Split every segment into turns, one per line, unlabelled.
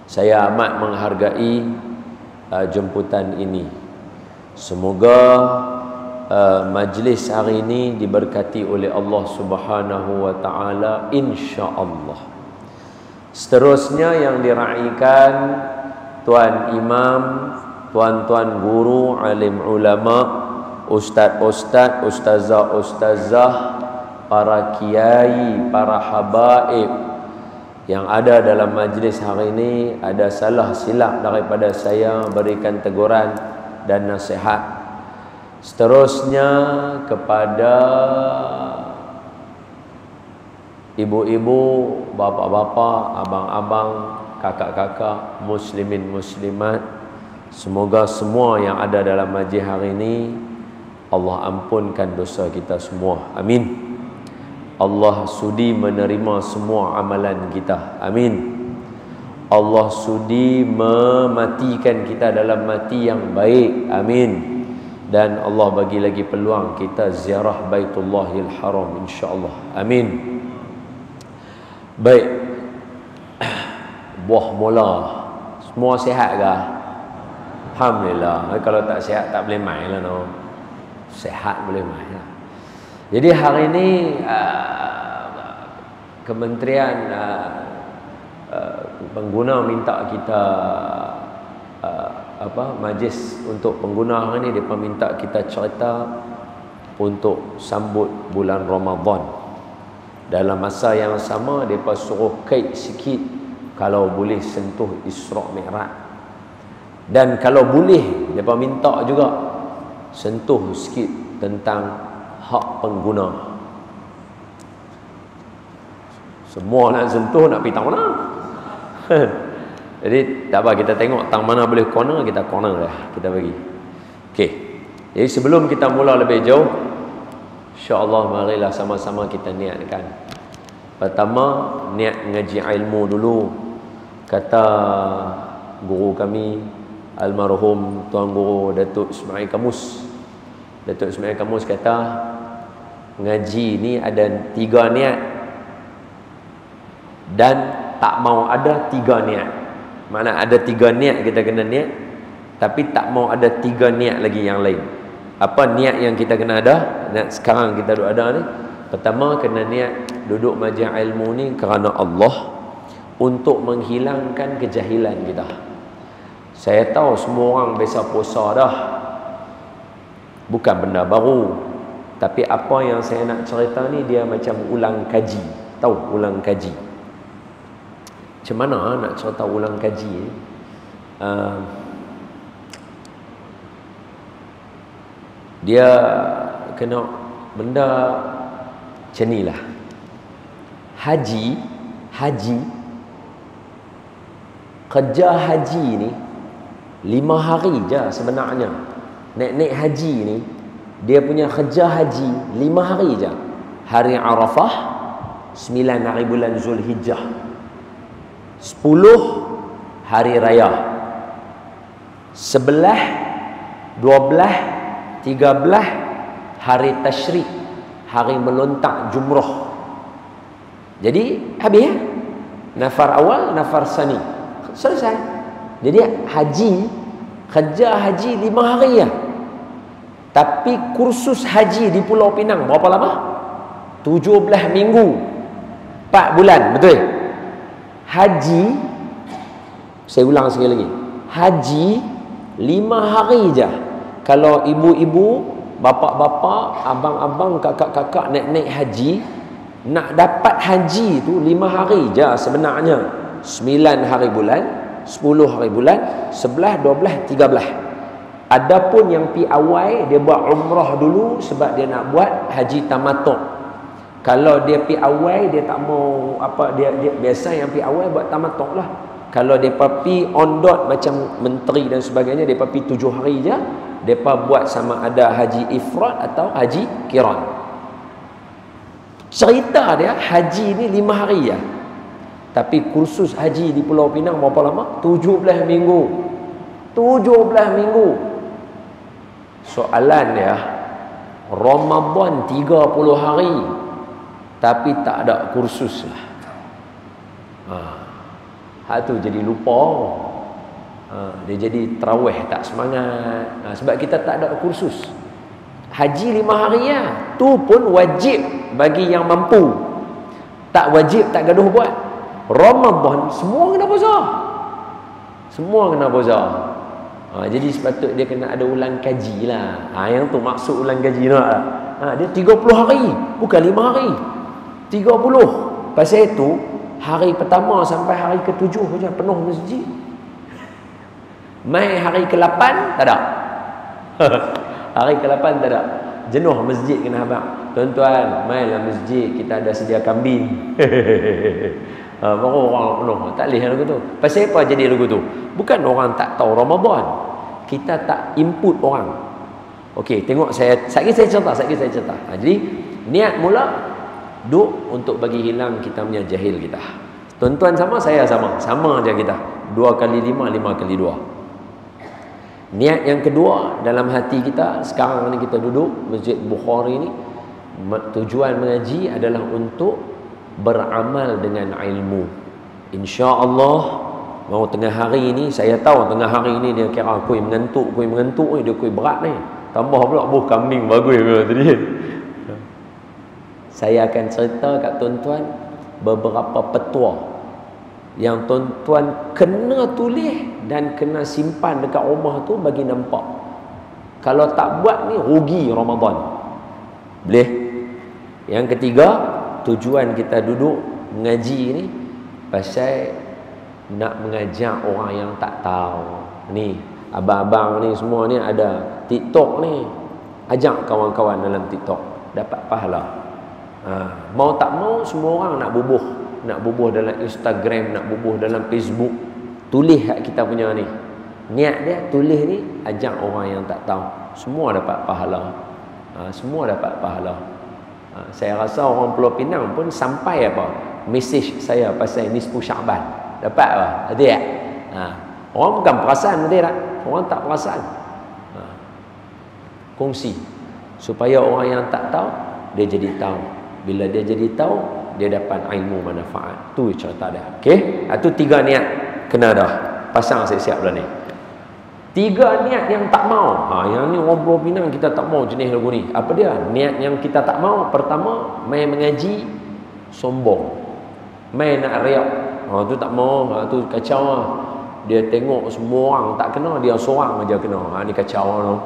Saya amat menghargai jemputan ini. Semoga majlis hari ini diberkati oleh Allah Subhanahu wa taala, insya-Allah. Seterusnya yang diraikan tuan imam, tuan-tuan guru, alim ulama, ustaz-ustaz, ustazah-ustazah, para kiai, para habaib yang ada dalam majlis hari ini. Ada salah silap daripada saya, berikan teguran dan nasihat. Seterusnya kepada ibu-ibu, bapa-bapa, abang-abang, kakak-kakak, muslimin muslimat, semoga semua yang ada dalam majlis hari ini Allah ampunkan dosa kita semua, amin. Allah sudi menerima semua amalan kita, amin. Allah sudi mematikan kita dalam mati yang baik, amin. Dan Allah bagi lagi peluang kita ziarah Baitullahil Haram, insya-Allah, amin. Baik, buah mula semua sihat ke? Alhamdulillah. Kalau tak sihat tak boleh main lah, no. Sihat boleh main lah. Jadi hari ini Kementerian pengguna minta kita majlis untuk pengguna hari ini, mereka minta kita cerita untuk sambut bulan Ramadan. Dalam masa yang sama mereka suruh kait sikit kalau boleh sentuh Isra' Mi'raj. Dan kalau boleh mereka minta juga sentuh sikit tentang hak pengguna. Semua nak sentuh, nak pergi tang mana? Jadi tak apa, kita tengok tang mana boleh corner, kita corner lah, kita bagi. Okey. Jadi sebelum kita mula lebih jauh, insya-Allah marilah sama-sama kita niatkan. Pertama, niat ngaji ilmu dulu. Kata guru kami almarhum Tuan Guru Datuk Ismail Kamus. Datuk Ismail Kamus kata ngaji ni ada 3 niat dan tak mau ada 3 niat. Mana ada 3 niat kita kena niat, tapi tak mau ada 3 niat lagi yang lain. Apa niat yang kita kena ada? Niat sekarang kita duduk ada ni. Pertama, kena niat duduk majlis ilmu ni kerana Allah, untuk menghilangkan kejahilan kita. Saya tahu semua orang biasa puasa dah, bukan benda baru. Tapi apa yang saya nak cerita ni dia macam ulang kaji. Tahu ulang kaji? Macam mana nak cerita ulang kaji ni? Dia kena benda macam ni lah. Haji kerja haji ni 5 hari je sebenarnya. Naik haji ni dia punya kerja haji 5 hari je. Hari Arafah, 9 hari bulan Zulhijjah, 10 hari raya, 11, 12, 13 hari tasyrik, hari melontak jumrah. Jadi habis ya? Nafar awal, nafar sani, selesai. Jadi kerja haji 5 hari ya. Tapi kursus haji di Pulau Pinang berapa lama? 17 minggu, 4 bulan, betul? Haji, saya ulang sekali lagi, haji 5 hari je. Kalau ibu-ibu, bapa-bapa, abang-abang, kakak-kakak naik haji, nak dapat haji tu 5 hari je sebenarnya. 9 hari bulan, 10 hari bulan, 11, 12, 13. Adapun yang pi awal, dia buat umrah dulu sebab dia nak buat haji tamattu'. Kalau dia pi awal, dia tak mau dia biasa yang pi awal buat tamattu' lah. Kalau depa pi on dot macam menteri dan sebagainya, depa pi 7 hari je, depa buat sama ada haji ifrad atau haji qiran. Cerita dia haji ni 5 hari ya. Tapi kursus haji di Pulau Pinang berapa lama? 17 minggu. 17 minggu. Soalan dia, Ramadan 30 hari tapi tak ada kursus lah. Hak tu jadi lupa. Dia jadi tarawih tak semangat. Sebab kita tak ada kursus. Haji 5 hari ya, tu pun wajib bagi yang mampu. Tak wajib tak gaduh buat. Ramadan semua kena puasa. Semua kena puasa. Jadi sepatut dia kena ada ulang kaji lah. Yang tu maksud ulang kaji lah. Dia 30 hari, bukan 5 hari. 30. Pasal itu hari pertama sampai hari ke-7 saja penuh masjid. Mai hari ke-8 tak ada. Hari ke-8 tak ada. Jenuh masjid kena habaq. Tuan-tuan, mailah masjid, kita ada sedia kambing. Baru orang penuh. Tak boleh lagu tu. Pasal apa jadi lagu tu? Bukan orang tak tahu Ramadan. Kita tak input orang. Okey, tengok saya cerita. Jadi niat mula duk untuk bagi hilang kita punya jahil kita. Tuan-tuan sama, saya sama. Sama aja kita. 2 kali 5, 5 kali 2. Niat yang kedua dalam hati kita, sekarang ni kita duduk Masjid Bukhari ni, tujuan mengaji adalah untuk beramal dengan ilmu. InsyaAllah mau tengah hari ni, saya tahu tengah hari ni dia kira kuih mengantuk ni, dia kuih berat ni. Tambah pula buh kambing bagus tadi. Saya akan cerita kat tuan-tuan beberapa petua yang tuan-tuan kena tulis dan kena simpan dekat rumah tu bagi nampak. Kalau tak buat ni rugi Ramadan. Boleh? Yang ketiga, tujuan kita duduk mengaji ni pasal nak mengajak orang yang tak tahu. Ni abang-abang ni semua ni ada TikTok ni, ajak kawan-kawan dalam TikTok, dapat pahala. Mau tak mau semua orang nak bubuh dalam Instagram, nak bubuh dalam Facebook. Tulis hak kita punya ni. Niat dia tulis ni, ajak orang yang tak tahu. Semua dapat pahala. Semua dapat pahala. Saya rasa orang Pulau Pinang pun sampai apa mesej saya pasal nisfu Syaban. Dapat apa? Ada tak? Orang bukan perasan, betul tak? Orang tak perasan. Kongsi supaya orang yang tak tahu dia jadi tahu. Bila dia jadi tahu, dia dapat ilmu manfaat. Tu cerita dia. Okey? Itu 3 niat kena dah. Pasang siap-siap dah ni. 3 niat yang tak mau. Yang ni orang Pulau Pinang kita tak mau jenis lagu ni. Apa dia? Niat yang kita tak mau, pertama, main mengaji sombong. Main nak riak. Tu tak mau, tu kacau lah. Dia tengok semua orang tak kena, dia seorang aja kena. Ni kacau lah.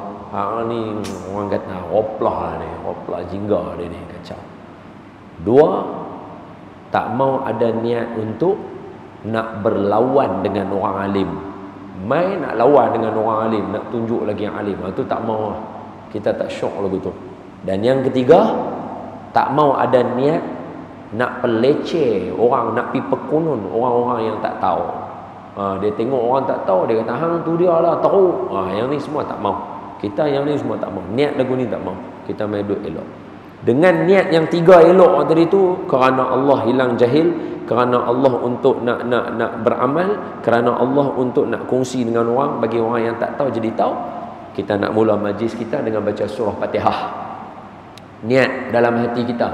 Ni orang kata hoplah ni, hoplah jingga dia ni, kacau. 2, tak mau ada niat untuk nak berlawan dengan orang alim. Main nak lawan dengan orang alim, nak tunjuk lagi yang alim. Itu tak mau. Kita tak syok lagu tu. Dan yang ketiga, tak mau ada niat nak peleceh orang, nak pi pekunun orang-orang yang tak tahu. Dia tengok orang tak tahu, dia kata hang tu dia lah tahu. Yang ni semua tak mau. Kita yang ni semua tak mau. Niat lagu ni tak mau. Kita main duduk elok. Dengan niat yang 3 elok tadi tu, kerana Allah hilang jahil, kerana Allah untuk nak beramal, kerana Allah untuk nak kongsi dengan orang, bagi orang yang tak tahu jadi tahu. Kita nak mula majlis kita dengan baca surah Fatihah. Niat dalam hati kita,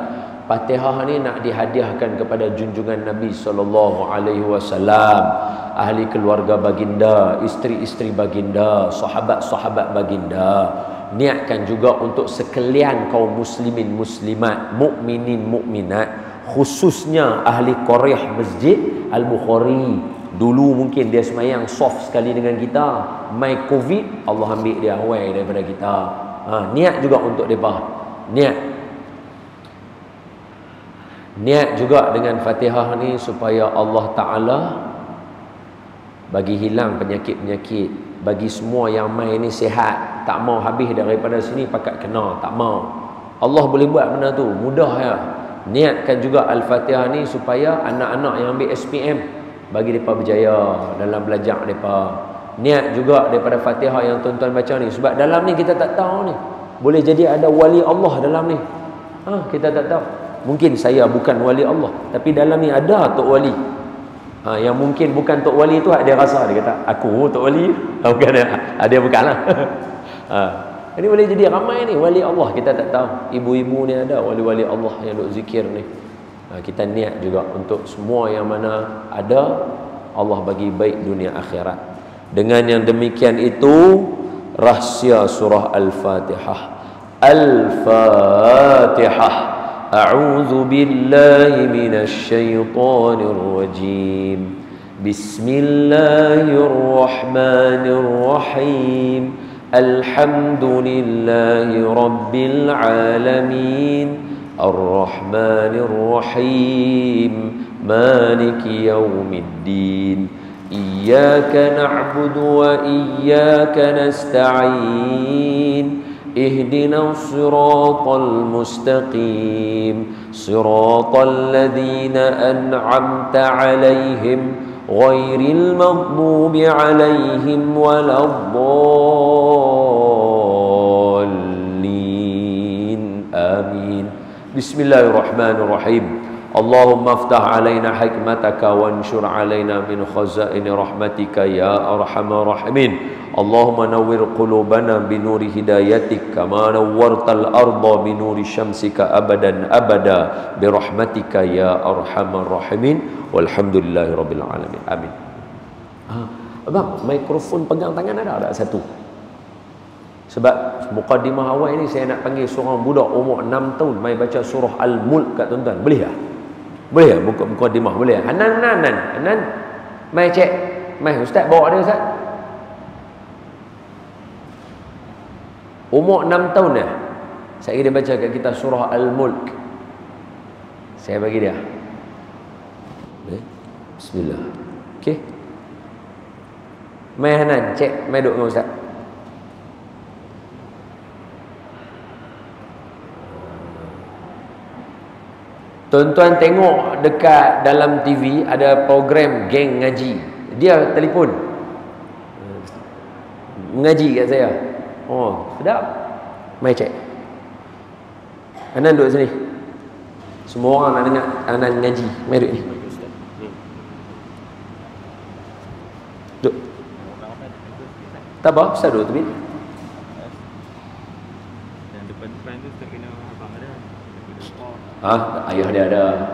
Fatihah ni nak dihadiahkan kepada junjungan Nabi SAW, ahli keluarga baginda, isteri-isteri baginda, sahabat-sahabat baginda. Niatkan juga untuk sekalian kaum muslimin muslimat, mukminin mukminat, khususnya ahli qaryah Masjid Al-Bukhari. Dulu mungkin dia semayang soft sekali dengan kita, mai covid Allah ambil dia away daripada kita. Niat juga untuk mereka. Niat juga dengan Fatihah ni supaya Allah Ta'ala bagi hilang penyakit-penyakit, bagi semua yang main ni sihat, tak mau habis daripada sini pakat kena, tak mau. Allah boleh buat benda tu, mudah ya. Niatkan juga Al-Fatihah ni supaya anak-anak yang ambil SPM bagi mereka berjaya dalam belajar mereka. Niat juga daripada Fatihah yang tuan-tuan baca ni, sebab dalam ni kita tak tahu ni, boleh jadi ada wali Allah dalam ni. Kita tak tahu. Mungkin saya bukan wali Allah, tapi dalam ni ada tok wali. Yang mungkin bukan tok wali tu dia rasa, dia kata aku tok wali, bukan dia bukanlah. Ini boleh jadi ramai ni wali Allah, kita tak tahu. Ibu-ibu ni ada wali-wali Allah yang duk zikir ni. Kita niat juga untuk semua yang mana ada, Allah bagi baik dunia akhirat. Dengan yang demikian itu rahsia surah Al-Fatihah. Al-Fatihah. A'udzu billahi minasy syaithanir rajim. Bismillahirrahmanirrahim. Alhamdulillahi rabbil alamin. Ar-Rahmanir-Rahim. Maliki yaumiddin. Iyyaka na'budu wa iyyaka nasta'in. Ihdinas siratal mustaqim. Siratal ladzina an'amta 'alaihim ghairil maghdubi 'alaihim waladdallin. Amin. Bismillahirrahmanirrahim. Allahumma aftah alaina hikmataka wanshur alaina min khazaini rahmatika ya arhamar rahimin. Allahumma nawwir qulubana binuri hidayatik kama nawwartal arda binuri syamsika abadan abada birahmatika ya arhamar rahimin. Walhamdulillahi rabbil alamin. Amin. Abang, mikrofon pegang tangan ada satu. Sebab mukadimah awal ini saya nak panggil seorang budak umur 6 tahun mai baca surah Al-Mulk kat tuan-tuan. Boleh tak? Boleh tak? Mukadimah boleh tak? Hanan. Mai cek. Mai ustaz bawa dia ustaz. Umur 6 tahun dah. Saya dia baca kat kita surah Al-Mulk. Saya bagi dia. Bismillah. Okey. Mai Hanan cek, mai duduk dengan ustaz. Tuan-tuan tengok dekat dalam TV ada program geng ngaji. Dia telefon mengaji kat saya. Oh, sedap. Mai cek. Anan duduk sini. Semua orang nak dengar Anan ngaji. Mai duduk ni. Duduk. Tak apa, ustaz duduk tepi.
Dan depan tu terkena abang ada.
Ayah dia ada.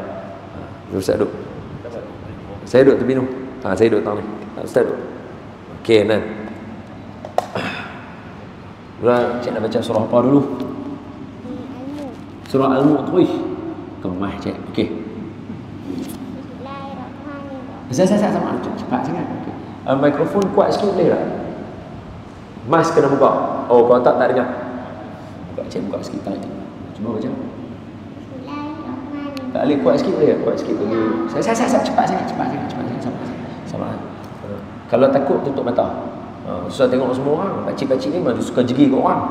Ustaz duduk. Saya duduk tepi tu. Saya duduk tang ni. Ustaz duduk. Okey, Nan. Mula cik nak baca surah apa dulu? Surah Al-Mulk tu. Kemah cik. Okey. Bismillahirrahmanirrahim. Saya sama cepat sangat. Okey. Mikrofon kuat sikit boleh tak? Mas kena buka. Oh, kalau tak dengar. Buka cik, buka sikit tak. Cuba baca. Tak boleh kuat sikit boleh? Kuat sikit boleh. Saya cepat sangat. Sama. Kalau takut tutup mata. Susah tengok semua orang. Pakcik-pakcik ni memang suka jegi kat orang.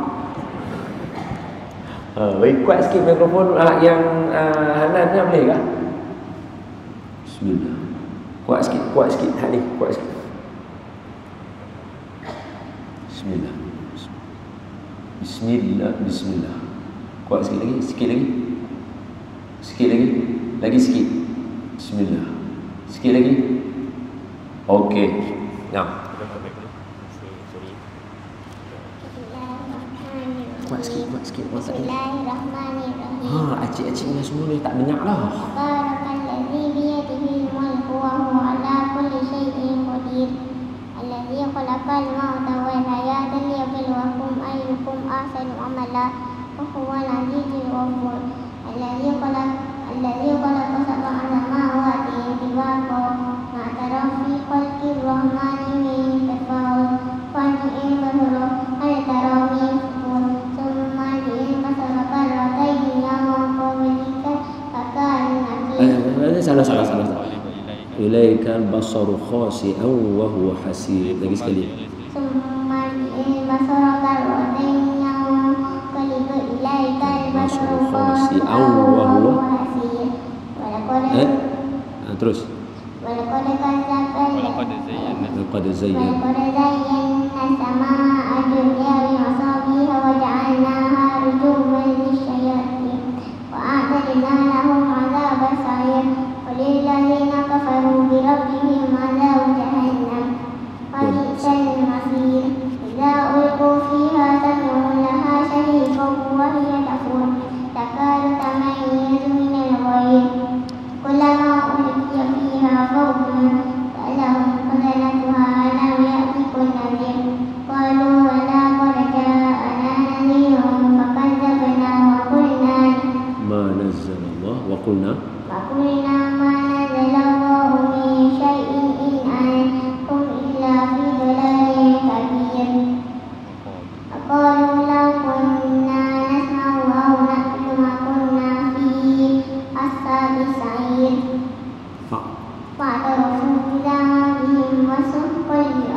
Bagi kuat sikit mikrofon yang Hanan ni boleh kah? Bismillah. Kuat sikit. Hak ni kuat sikit. Bismillah. Kuat sikit lagi. Sikit lagi. Bismillah. Sikit lagi. Okey. Nah. Kuat sikit.
Bismillahirrahmanirrahim.
Acik-acik ni semua ni tak dengar lah.
Tabarakalladzi biyadihi al-mulku wa huwa ala kulli syai'in qadir. Alladzi khalaqal mauta wal hayata liyabluwakum ayyukum ahsanu amala wa huwal azizul ghafur. Alladzi khalaqa sab'a samawati tibaqa ma tara fi khalqir rahmani min tafawut fanni'il basara hal tara min futur thumma basara karratain yang qablika fakan nabi.
Salah. Ilaikal basaru khasi'an wa huwa hasir. Lagi sekali.
Thumma basara karratain yang qablika ilaikal basaru khasi'an wa huwa hasir.
Terus.
Walaqad zayyana as-samaa'a ad-dunya bi masabiha wa ja'alnaha rujuman lisyayatin wa a'tadna lahum 'adhabas sa'ir wa lilladzina kafaru bi rabbihim 'adhabu jahannam wa bi'sal masir. Idza ulqu fiha sami'u laha shahiqan wa hiya tafur takadu tamayyazu minal ghayr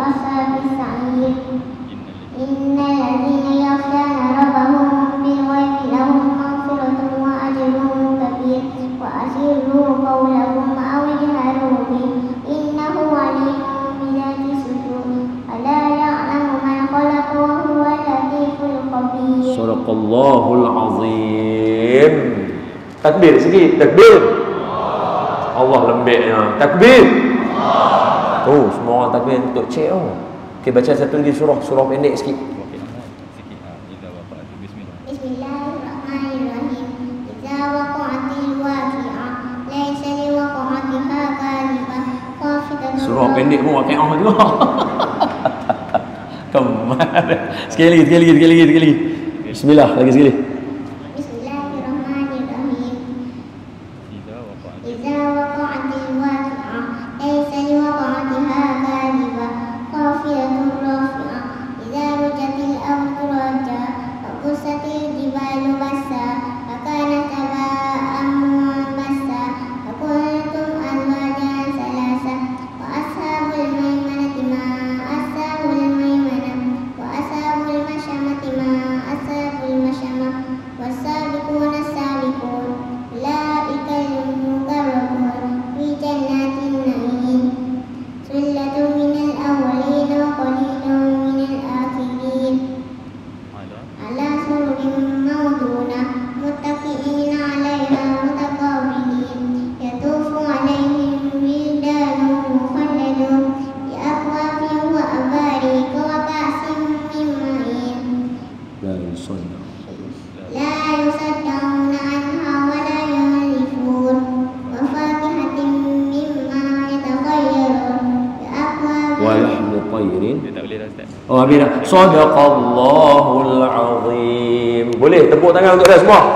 أصحاب السعير إن الذين يخشون ربهم بالغيب لهم مغفرة وأجر كبير وأسروا قولكم أو اجهروا به إنه عليم بذات الصدور ألا يعلم من خلق وهو اللطيف الخبير.
Sadaqallahul azim. Takbir sikit, takbir. Allah lembiknya. Takbir. Oh, semua orang takbir untuk cek oh. Okey, baca satu lagi surah pendek sikit.
Okey, sikit. Idza waqa'atil bismillah.
Bismillahirrahmanirrahim. Idza waqa'atil waqi'ah laysa liwaqa'atiha kadhibah khafidatun.
Surah pendek pun waqi'ah juga. Kemar. Sekali lagi. Bismillah, lagi sekali.
Bismillahirrahmanirrahim.
Idza waqa'atil
Idza waqa'atil waqi'ah laysa liwaqa'atiha kadhibah khafidatun rafi'ah idza rujatil ardu raja wa bussatil jibalu bassa fa kanat haba'an munbassa wa kuntum azwajan salasa wa ashabul maimanati ma ashabul maimanah wa ashabul masyamati ma ashabul masyamah was-sabiquna as-sabiqun ulaika al-muqarrabun fi jannatin na'im sullatun minal awwalin wa qalilun minal akhirin ala sururin mawdunah muttaqi'ina 'alaiha mutaqabilin yatufu 'alaihim wildanun mukhalladun bi akwabin wa abarika wa ka'sin min ma'in la yusaddauna anha wa la yunzifun wa fakihatin mimma yatakhayyarun bi akwabin
Wa lahmi tayrin.
Dia tak boleh dah Ustaz.
Oh, habis dah. Sadaqallahul azim. Boleh tepuk tangan untuk dia semua.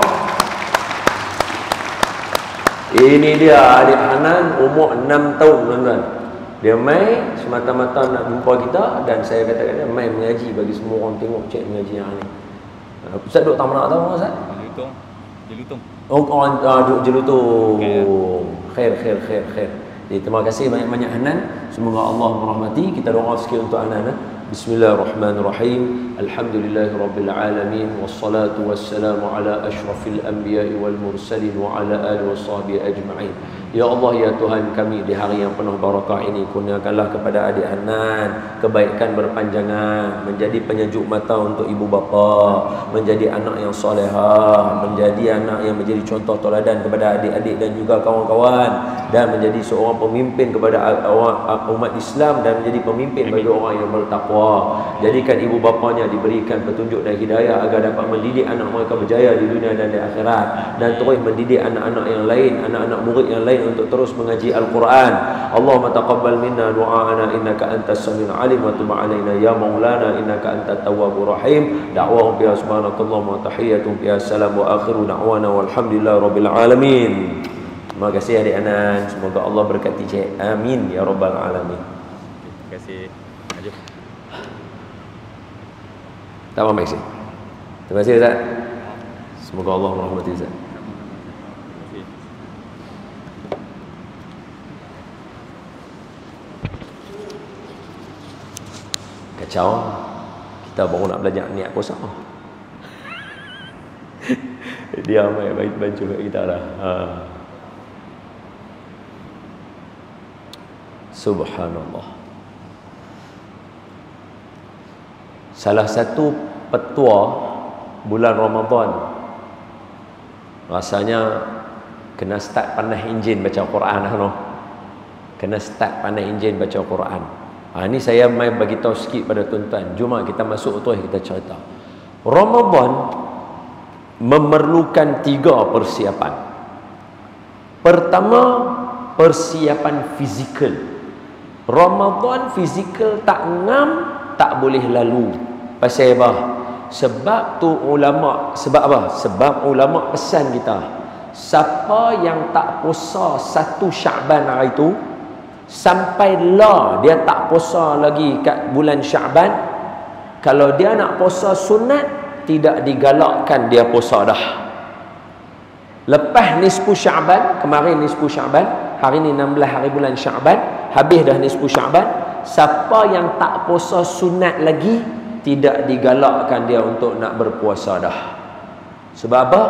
Ini dia adik Hanan, umur 6 tahun tuan-tuan. Dia mai semata-mata nak jumpa kita dan saya kata dia mai mengaji bagi semua orang tengok cek mengaji yang ni. Ustaz duduk tak nak tahu Ustaz?
Jelutung.
Oh, orang duduk jelutung.
Okay.
Khair. Jadi, terima kasih banyak-banyak Hanan. Semoga Allah merahmati. Kita doa sikit untuk Hanan. Bismillahirrahmanirrahim. Alhamdulillahirabbil alamin wassalatu wassalamu ala asyrafil anbiya'i wal mursalin wa ala alihi washabihi ajma'in. Ya Allah, ya Tuhan kami, di hari yang penuh barakah ini kurniakanlah kepada adik Hanan kebaikan berpanjangan, menjadi penyejuk mata untuk ibu bapa, menjadi anak yang solehah, menjadi anak yang menjadi contoh teladan kepada adik-adik dan juga kawan-kawan, dan menjadi seorang pemimpin kepada umat Islam dan menjadi pemimpin bagi orang yang bertakwa. Jadikan ibu bapanya diberikan petunjuk dan hidayah agar dapat mendidik anak mereka berjaya di dunia dan di akhirat, dan terus mendidik anak-anak yang lain, anak-anak murid yang lain untuk terus mengaji Al-Quran. Allahumma taqabbal minna du'aana innaka antas samiul alim wa tub alaina ya maulana innaka antat tawwabur rahim. Da'wahum biha subhanakallahumma wa tahiyyatuhum biha salam wa akhiru da'wana walhamdulillahi rabbil alamin. Terima kasih adik Hanan, semoga Allah berkati cik. Amin ya rabbal alamin.
Terima kasih. Ajib.
Tak apa Maxi. Terima kasih Ustaz. Semoga Allah merahmati Ustaz. Kacau. Kita baru nak belajar niat puasa. Dia mai baju kat kita dah. Subhanallah. Salah satu petua bulan Ramadan rasanya kena start pandai enjin baca Quran noh. Kena start pandai enjin baca Quran. Ini saya mai bagi tahu sikit pada tuan-tuan. Jom kita masuk terus kita cerita. Ramadan memerlukan 3 persiapan. Pertama, persiapan fizikal. Ramadan fizikal tak ngam, tak boleh lalu. Pasal apa? Sebab tu ulama, sebab apa? Sebab ulama pesan kita, siapa yang tak puasa 1 Syaban hari tu sampai lah dia tak puasa lagi kat bulan Syaban, kalau dia nak puasa sunat tidak digalakkan dia puasa dah. Lepas nisfu Syaban, kemarin nisfu Syaban, hari ni 16 hari bulan Syaban, habis dah nisfu Syaban, Siapa yang tak puasa sunat lagi, tidak digalakkan dia untuk nak berpuasa dah. Sebab apa?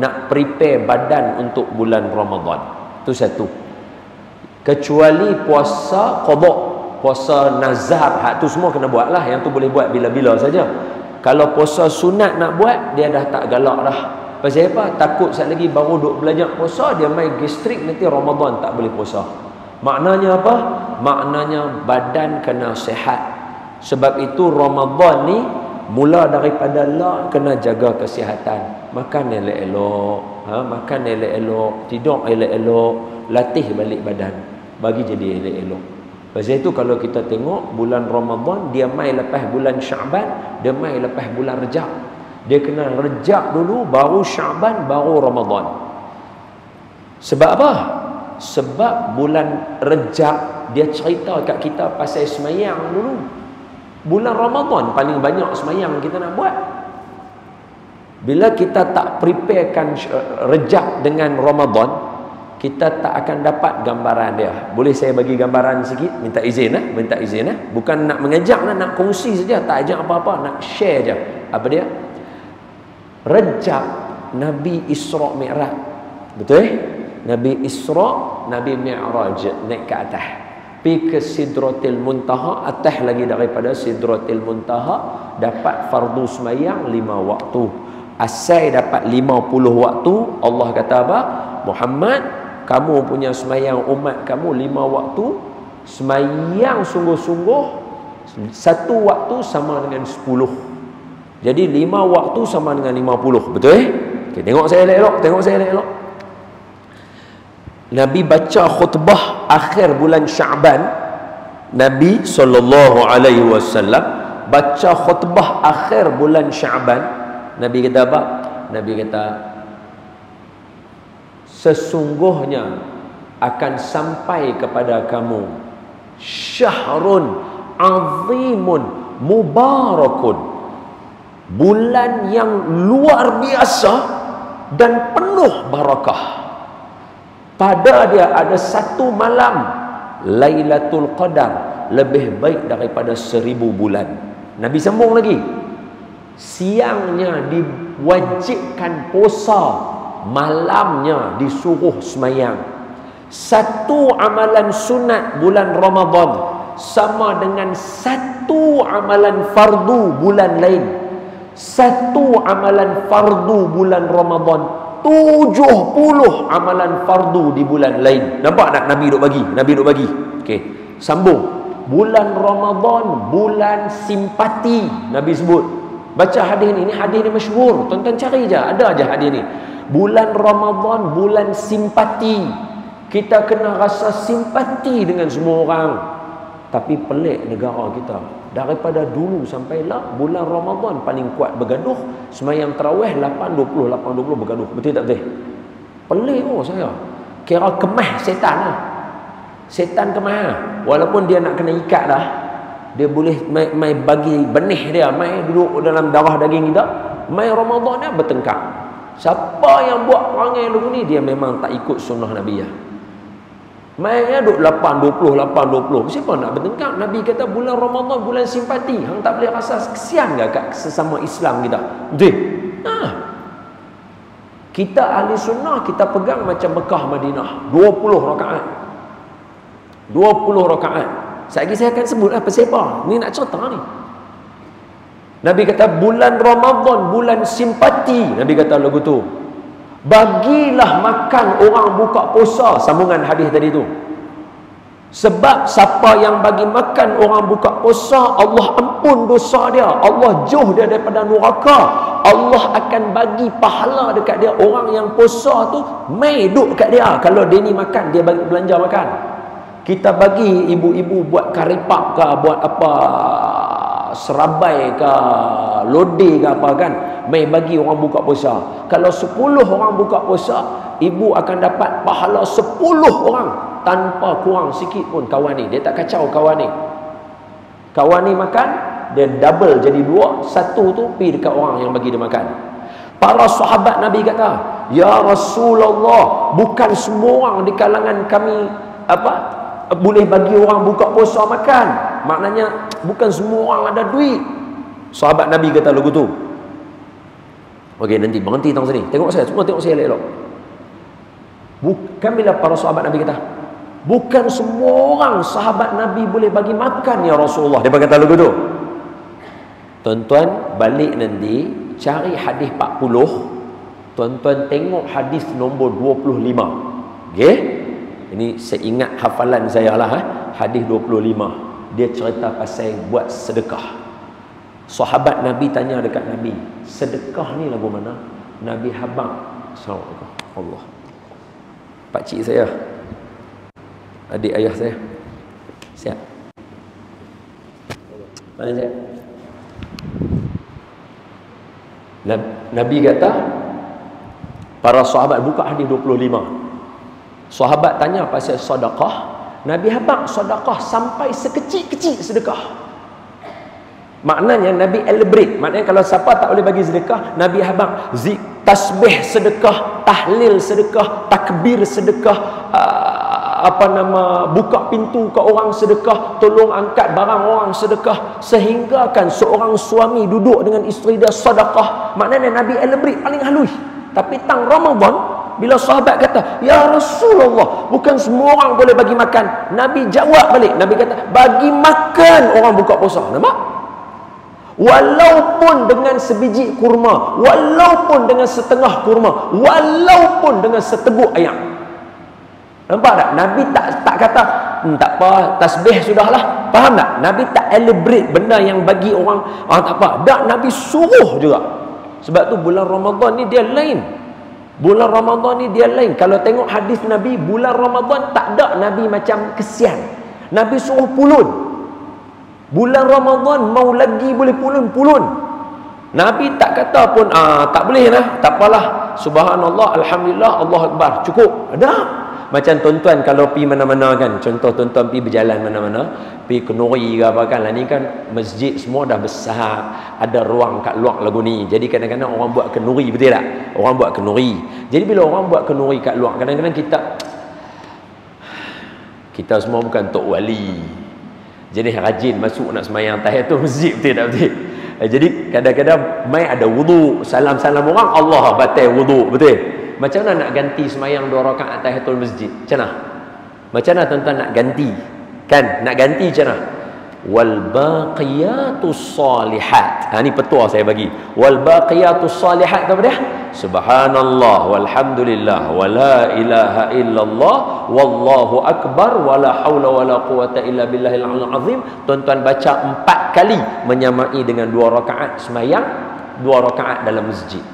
Nak prepare badan untuk bulan Ramadan. Itu satu. Kecuali puasa qada, puasa nazar, hak tu semua kena buat lah. Yang tu boleh buat bila-bila saja. Kalau puasa sunat nak buat, dia dah tak galak dah. Pasal apa? Takut sekali lagi baru duk belajar puasa, dia main gastrik, nanti Ramadan tak boleh puasa. Maknanya apa? Maknanya badan kena sihat. Sebab itu Ramadan ni mula daripada lah kena jaga kesihatan. Makan elok-elok, makan elok-elok, tidur elok-elok, latih balik badan bagi jadi elok-elok. Pasal itu kalau kita tengok bulan Ramadan, dia mai lepas bulan Syaban, dia mai lepas bulan Rejab. Dia kena Rejab dulu, baru Syaban, baru Ramadan. Sebab apa? Sebab bulan Rejab dia cerita kat kita pasal semayang dulu. Bulan Ramadan paling banyak semayang kita nak buat. Bila kita tak preparekan Rejab dengan Ramadan, kita tak akan dapat gambaran dia. Boleh saya bagi gambaran sikit? Minta izin minta izin Bukan nak mengajak nak kongsi saja, tak ajak apa-apa, nak share je. Apa dia? Rejab Nabi Isra Mi'raj. Betul? Nabi Isra, Nabi Mi'raj naik ke atas. Pergi ke Sidratil Muntaha, atas lagi daripada Sidratil Muntaha, dapat fardu semayang 5 waktu. Asal dapat 50 waktu, Allah kata apa? Muhammad, kamu punya semayang umat kamu 5 waktu, semayang sungguh-sungguh, 1 waktu sama dengan 10. Jadi 5 waktu sama dengan 50. Betul? Okay, tengok saya elok-elok. Nabi baca khutbah akhir bulan Syaban. Nabi SAW baca khutbah akhir bulan Syaban. Nabi kata apa? Nabi kata, sesungguhnya akan sampai kepada kamu syahrun azimun mubarakun, bulan yang luar biasa dan penuh barakah. Pada dia ada 1 malam Lailatul Qadar, lebih baik daripada 1000 bulan. Nabi sambung lagi, siangnya diwajibkan puasa, malamnya disuruh semayang. 1 amalan sunat bulan Ramadan sama dengan 1 amalan fardu bulan lain. 1 amalan fardu bulan Ramadan, 70 amalan fardu di bulan lain. Nampak tak Nabi duk bagi? Nabi duk bagi. Okey, sambung. Bulan Ramadan, bulan simpati, Nabi sebut. Baca hadis ni hadis ni masyhur. Tuan-tuan cari je, ada aja hadis ni. Bulan Ramadan, bulan simpati. Kita kena rasa simpati dengan semua orang. Tapi pelik negara kita. Daripada dulu sampailah bulan Ramadan paling kuat bergaduh. Semayang tarawih 8-20 bergaduh. Betul tak betul? Pelik saya. Kira kemah setan lah. Setan kemah lah. Walaupun dia nak kena ikat dah, dia boleh mai bagi benih dia, mai duduk dalam darah daging kita. Mai Ramadan dia bertengkar. Siapa yang buat perangai lagu ni, dia memang tak ikut sunnah Nabi ya. Mainnya duk 8-20. Siapa nak bertengkar? Nabi kata bulan Ramadan bulan simpati. Hang tak boleh rasa kesian ke kat sesama Islam kita? Betul? Kita ahli sunnah, kita pegang macam Mekah Madinah, 20 rakaat. 20 rakaat. Sekejap saya akan sebut apa siapa. Ni nak cerita ni. Nabi kata bulan Ramadan bulan simpati. Nabi kata lagu tu, bagilah makan orang buka puasa. Sambungan hadis tadi tu. Sebab siapa yang bagi makan orang buka puasa, Allah ampun dosa dia, Allah jauh dia daripada neraka. Allah akan bagi pahala dekat dia. Orang yang puasa tu mai duk kat dia. Kalau dia ni makan, dia bagi belanja makan. Kita bagi ibu-ibu buat karipap ke, buat apa, serabai ke, lodeh ke apa kan, mai bagi orang buka puasa. Kalau 10 orang buka puasa, ibu akan dapat pahala 10 orang tanpa kurang sikit pun. Kawan ni, dia tak kacau kawan ni. Kawan ni makan, dia double jadi 2, 1 tu pergi dekat orang yang bagi dia makan. Para sahabat Nabi kata, ya Rasulullah, bukan semua orang di kalangan kami boleh bagi orang buka puasa makan. Maknanya bukan semua orang ada duit. Sahabat Nabi kata lagu tu. Okey, nanti berhenti tang sini. Tengok saya, semua tengok saya elok. Bukan bila para sahabat Nabi kata, bukan semua orang sahabat Nabi boleh bagi makan ya Rasulullah. Dia kata lagu tu. Tuan-tuan balik nanti cari hadis 40. Tuan-tuan tengok hadis nombor 25. Okey? Ini saya ingat hafalan saya lah. Hadis 25. Dia cerita pasal buat sedekah. Sahabat Nabi tanya dekat Nabi, sedekah ni lagu mana? Nabi habaq. Assalamualaikum. Allah. Pakcik saya, adik ayah saya. Siap. Mana saya? Nabi kata, para sahabat buka hadis 25. Sahabat tanya pasal sedekah. Nabi habaq sedekah sampai sekecil-kecil sedekah. Maknanya Nabi elaborate. Maknanya kalau siapa tak boleh bagi sedekah, Nabi habaq tasbih sedekah, tahlil sedekah, takbir sedekah, buka pintu ke orang sedekah, tolong angkat barang orang sedekah, sehingga kan seorang suami duduk dengan isteri dia sedekah. Maknanya Nabi elaborate paling halus. Tapi tang Ramadan, bila sahabat kata, ya Rasulullah, bukan semua orang boleh bagi makan, Nabi jawab balik. Nabi kata, bagi makan orang buka puasa. Nampak? Walaupun dengan sebiji kurma, walaupun dengan setengah kurma, walaupun dengan seteguk ayam. Nampak tak? Nabi tak kata tak apa, tasbih sudahlah. Faham tak? Nabi tak elaborate benda yang bagi orang tak apa. Tak, Nabi suruh juga. Sebab tu bulan Ramadan ni dia lain. Bulan Ramadan ni dia lain. Kalau tengok hadis Nabi, bulan Ramadan tak ada Nabi macam kesian. Nabi suruh pulun. Bulan Ramadan mau lagi boleh pulun-pulun. Nabi tak kata pun tak boleh lah, tak apalah, subhanallah, alhamdulillah, Allah Akbar, cukup. Ada. Macam tuan-tuan kalau pergi mana-mana kan, contoh tuan-tuan pergi berjalan mana-mana, pergi Kenuri ke apa kan, lah ni kan masjid semua dah besar, ada ruang kat luar lagu ni. Jadi kadang-kadang orang buat Kenuri, betul tak? Orang buat Kenuri. Jadi bila orang buat Kenuri kat luar, kadang-kadang kita semua bukan tok wali. Jadi rajin masuk nak semayang tahiyatul masjid, betul tak betul? Jadi kadang-kadang mai ada wudu, salam-salam orang, Allah batal wudu, betul? Macam mana nak ganti semayang 2 rakaat tahiyatul masjid? Macam mana? Macam mana tuan-tuan nak ganti? Kan? Nak ganti macam mana? Wal baqiyatus salihat. Ni petua saya bagi. Wal baqiyatus salihat apa dia? Subhanallah walhamdulillah wala ilaha illallah wallahu akbar wala haula wala quwata illa billahil azim. Tuan-tuan baca 4 kali menyamai dengan 2 rakaat semayang 2 rakaat dalam masjid.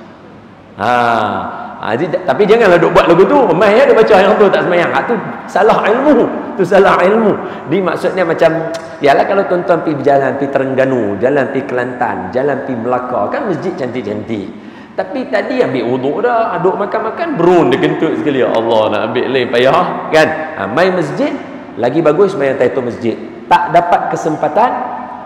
Tapi janganlah duk buat lagu tu. Mai dia baca yang tu tak semayang. Tu salah ilmu. Tu salah ilmu. Ni maksudnya macam, yalah kalau tuan-tuan pergi berjalan, pergi Terengganu, jalan pergi Kelantan, jalan pergi Melaka, kan masjid cantik-cantik. Tapi tadi ambil wuduk dah, aduk makan-makan, berun dia kentut sekali. Ya Allah, nak ambil lain payah kan. Mai masjid lagi bagus main tahiyatul masjid. Tak dapat kesempatan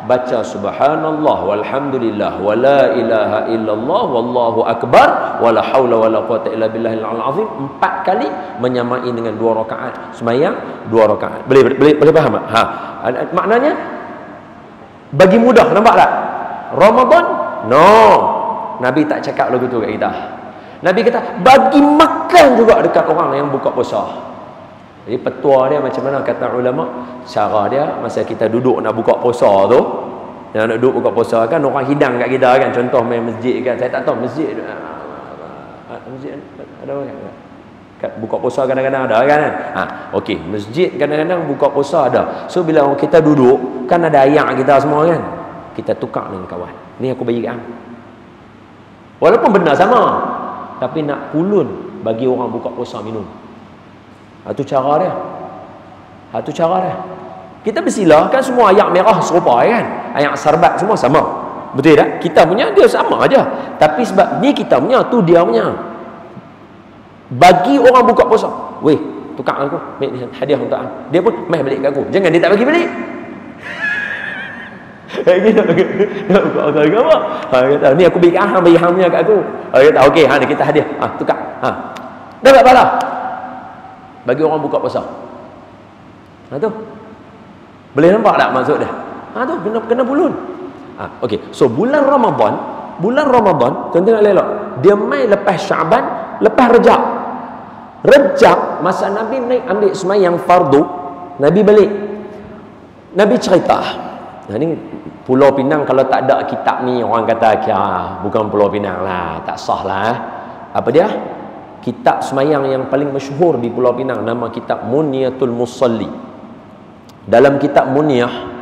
baca subhanallah walhamdulillah wala ilaha illallah wallahu akbar wala haula wala quwata illa billahil azim 4 kali menyamai dengan 2 rakaat semayang 2 rakaat. Boleh faham tak? Maknanya bagi mudah, nampak tak? Ramadan no, Nabi tak cakap lagu tu kat kita. Nabi kata bagi makan juga dekat orang yang buka puasa. Jadi petua dia macam mana kata ulama, cara dia masa kita duduk nak buka puasa tu, yang nak duduk buka puasa kan orang hidang kat kita kan, contoh main masjid kan, saya tak tahu masjid ada kan kat buka puasa kadang-kadang ada kan. Okey, masjid kadang-kadang buka puasa ada. So bila kita duduk kan ada ayak kita semua kan, kita tukar dengan kawan, ni aku bagi kat hang. Walaupun benda sama, tapi nak pulun bagi orang buka puasa minum. Itu cara dia. Itu cara dia. Kita bersilah kan semua ayak merah serupa kan. Ayak sarbat semua sama. Betul tak? Kita punya dia sama aja. Tapi sebab ni kita punya, tu dia punya. Bagi orang buka puasa. Weh, tukar aku. Hadiah untuk aku. Dia pun mai balik kat aku. Jangan dia tak bagi balik. Dia nak buka puasa ke apa? Kata, ni aku bagi hang, bagi hang punya kat aku. Dia kata, okey, ni kita hadiah. Tukar. Dapat pahala. Bagi orang buka puasa. Tu. Boleh nampak tak maksud dia? Tu kena bulun. Okey. So bulan Ramadan, tuan tengok elok. Dia mai lepas Syaban, lepas Rejab. Rejab masa Nabi naik ambil semayang fardu, Nabi balik. Nabi cerita. Nah ni Pulau Pinang kalau tak ada kitab ni orang kata bukan Pulau Pinang lah, tak sah lah. Apa dia? Kitab semayang yang paling masyhur di Pulau Pinang, nama kitab Muniyatul Musalli. Dalam kitab Muniyah,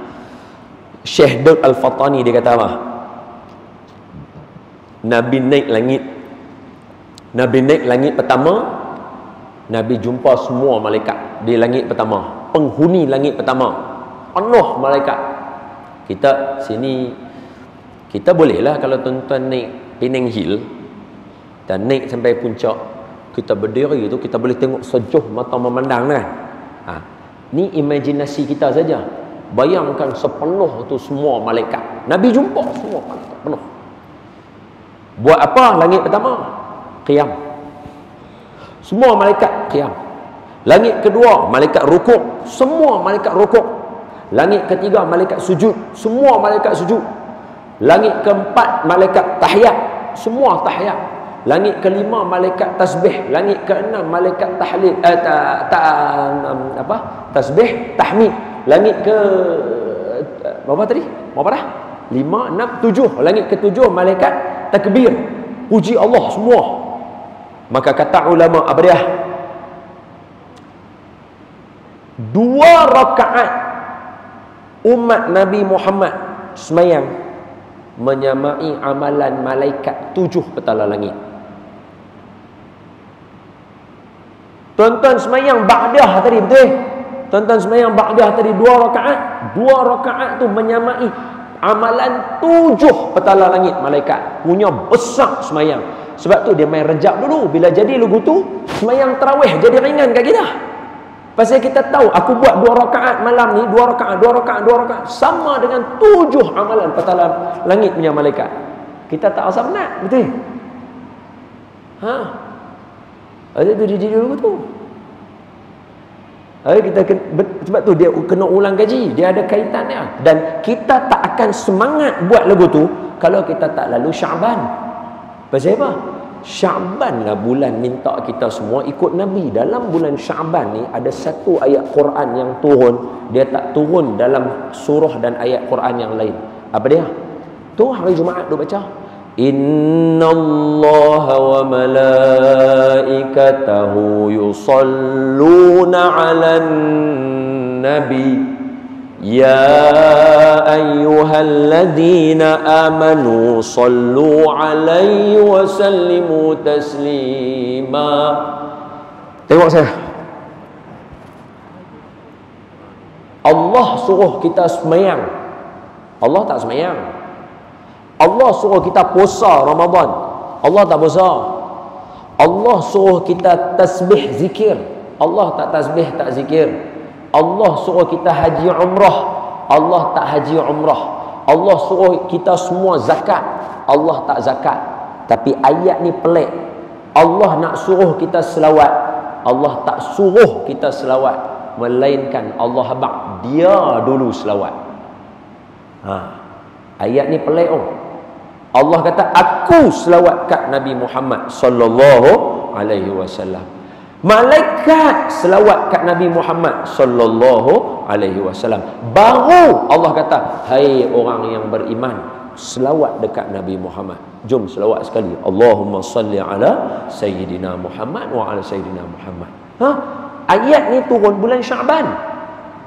Syekh Daud Al-Fatani dia kata apa? Nabi naik langit pertama, Nabi jumpa semua malaikat di langit pertama, penghuni langit pertama, penuh malaikat. Kita sini, kita bolehlah kalau tuan-tuan naik Penang Hill dan naik sampai puncak, kita berdiri tu kita boleh tengok sejuh mata memandang kan. Ni imajinasi kita saja. Bayangkan sepenuh tu semua malaikat. Nabi jumpa semua malaikat penuh. Buat apa langit pertama? Qiyam. Semua malaikat qiyam. Langit kedua, malaikat rukuk. Semua malaikat rukuk. Langit ketiga, malaikat sujud. Semua malaikat sujud. Langit keempat, malaikat tahiyat. Semua tahiyat. Langit kelima, malaikat tasbih. Langit keenam, malaikat tahlil. Tasbih, tahmid. Langit ke berapa tadi? Berapa dah? 5, 6, 7. Langit ketujuh, malaikat takbir. Puji Allah semua. Maka kata ulama apa dia? 2 rakaat umat Nabi Muhammad semayang menyamai amalan malaikat 7 petala langit. Tuan-tuan semayang ba'dah tadi, betul? Tuan-tuan semayang ba'dah tadi 2 rakaat. 2 rakaat tu menyamai amalan 7 petala langit malaikat. Punya besar semayang. Sebab tu dia main Rejab dulu. Bila jadi lugu tu, semayang tarawih jadi ringan kat kita. Pasal kita tahu, aku buat 2 rakaat malam ni, 2 rakaat, sama dengan 7 amalan petala langit punya malaikat. Kita tak rasa penat, betul? Ada tu dia dulu tu. Sebab tu dia kena ulang kaji. Dia ada kaitan dia. Dan kita tak akan semangat buat lagu tu kalau kita tak lalu Syaban. Pasal apa? Syaban lah bulan minta kita semua ikut Nabi. Dalam bulan Syaban ni ada satu ayat Quran yang turun. Dia tak turun dalam surah dan ayat Quran yang lain. Apa dia? Tu hari Jumaat tu baca. Innallaha wa malaikatahu yusalluna 'alan nabi ya ayyuhalladzina amanu sallu 'alaihi wa sallimu taslima. Tengok saya. Allah suruh kita semayang. Allah tak semayang. Allah suruh kita puasa Ramadan. Allah tak puasa. Allah suruh kita tasbih zikir. Allah tak tasbih tak zikir. Allah suruh kita haji umrah. Allah tak haji umrah. Allah suruh kita semua zakat. Allah tak zakat. Tapi ayat ni pelik. Allah nak suruh kita selawat. Allah tak suruh kita selawat. Melainkan Allah habaq dia dulu selawat. Ayat ni pelik Allah kata aku selawat kat Nabi Muhammad sallallahu alaihi wasallam. Malaikat selawat kat Nabi Muhammad sallallahu alaihi wasallam. Baru Allah kata, hai orang yang beriman, selawat dekat Nabi Muhammad. Jom selawat sekali. Allahumma salli ala sayyidina Muhammad wa ala sayyidina Muhammad. Ayat ni turun bulan Syaban.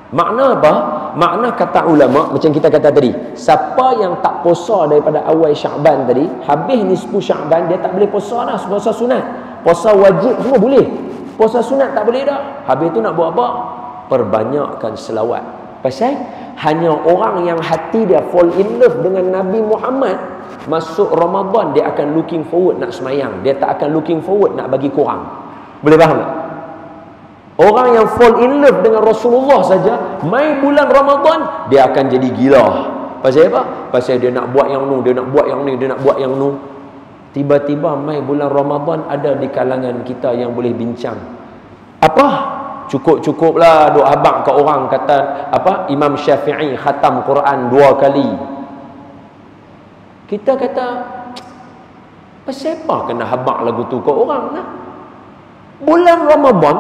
Makna apa? Makna kata ulama, macam kita kata tadi, siapa yang tak puasa daripada awal Syaban tadi, habis nisfu Syaban dia tak boleh puasa dah, puasa sunat. Puasa wajib semua boleh, puasa sunat tak boleh dah. Habis tu nak buat apa? Perbanyakkan selawat. Pasal hanya orang yang hati dia fall in love dengan Nabi Muhammad, masuk Ramadan dia akan looking forward nak semayang. Dia tak akan looking forward nak bagi kurang. Boleh faham tak? Orang yang fall in love dengan Rasulullah saja, mai bulan Ramadan dia akan jadi gila. Pasal apa? Pasal dia nak buat yang nu, dia nak buat yang ni, dia nak buat yang nu. Tiba-tiba mai bulan Ramadan ada di kalangan kita yang boleh bincang. Apa? Cukup-cukuplah duk habaq ke orang kata apa, Imam Syafi'i khatam Quran 2 kali. Kita kata, siapa kena habaq lagu tu ke orang lah? Bulan Ramadan,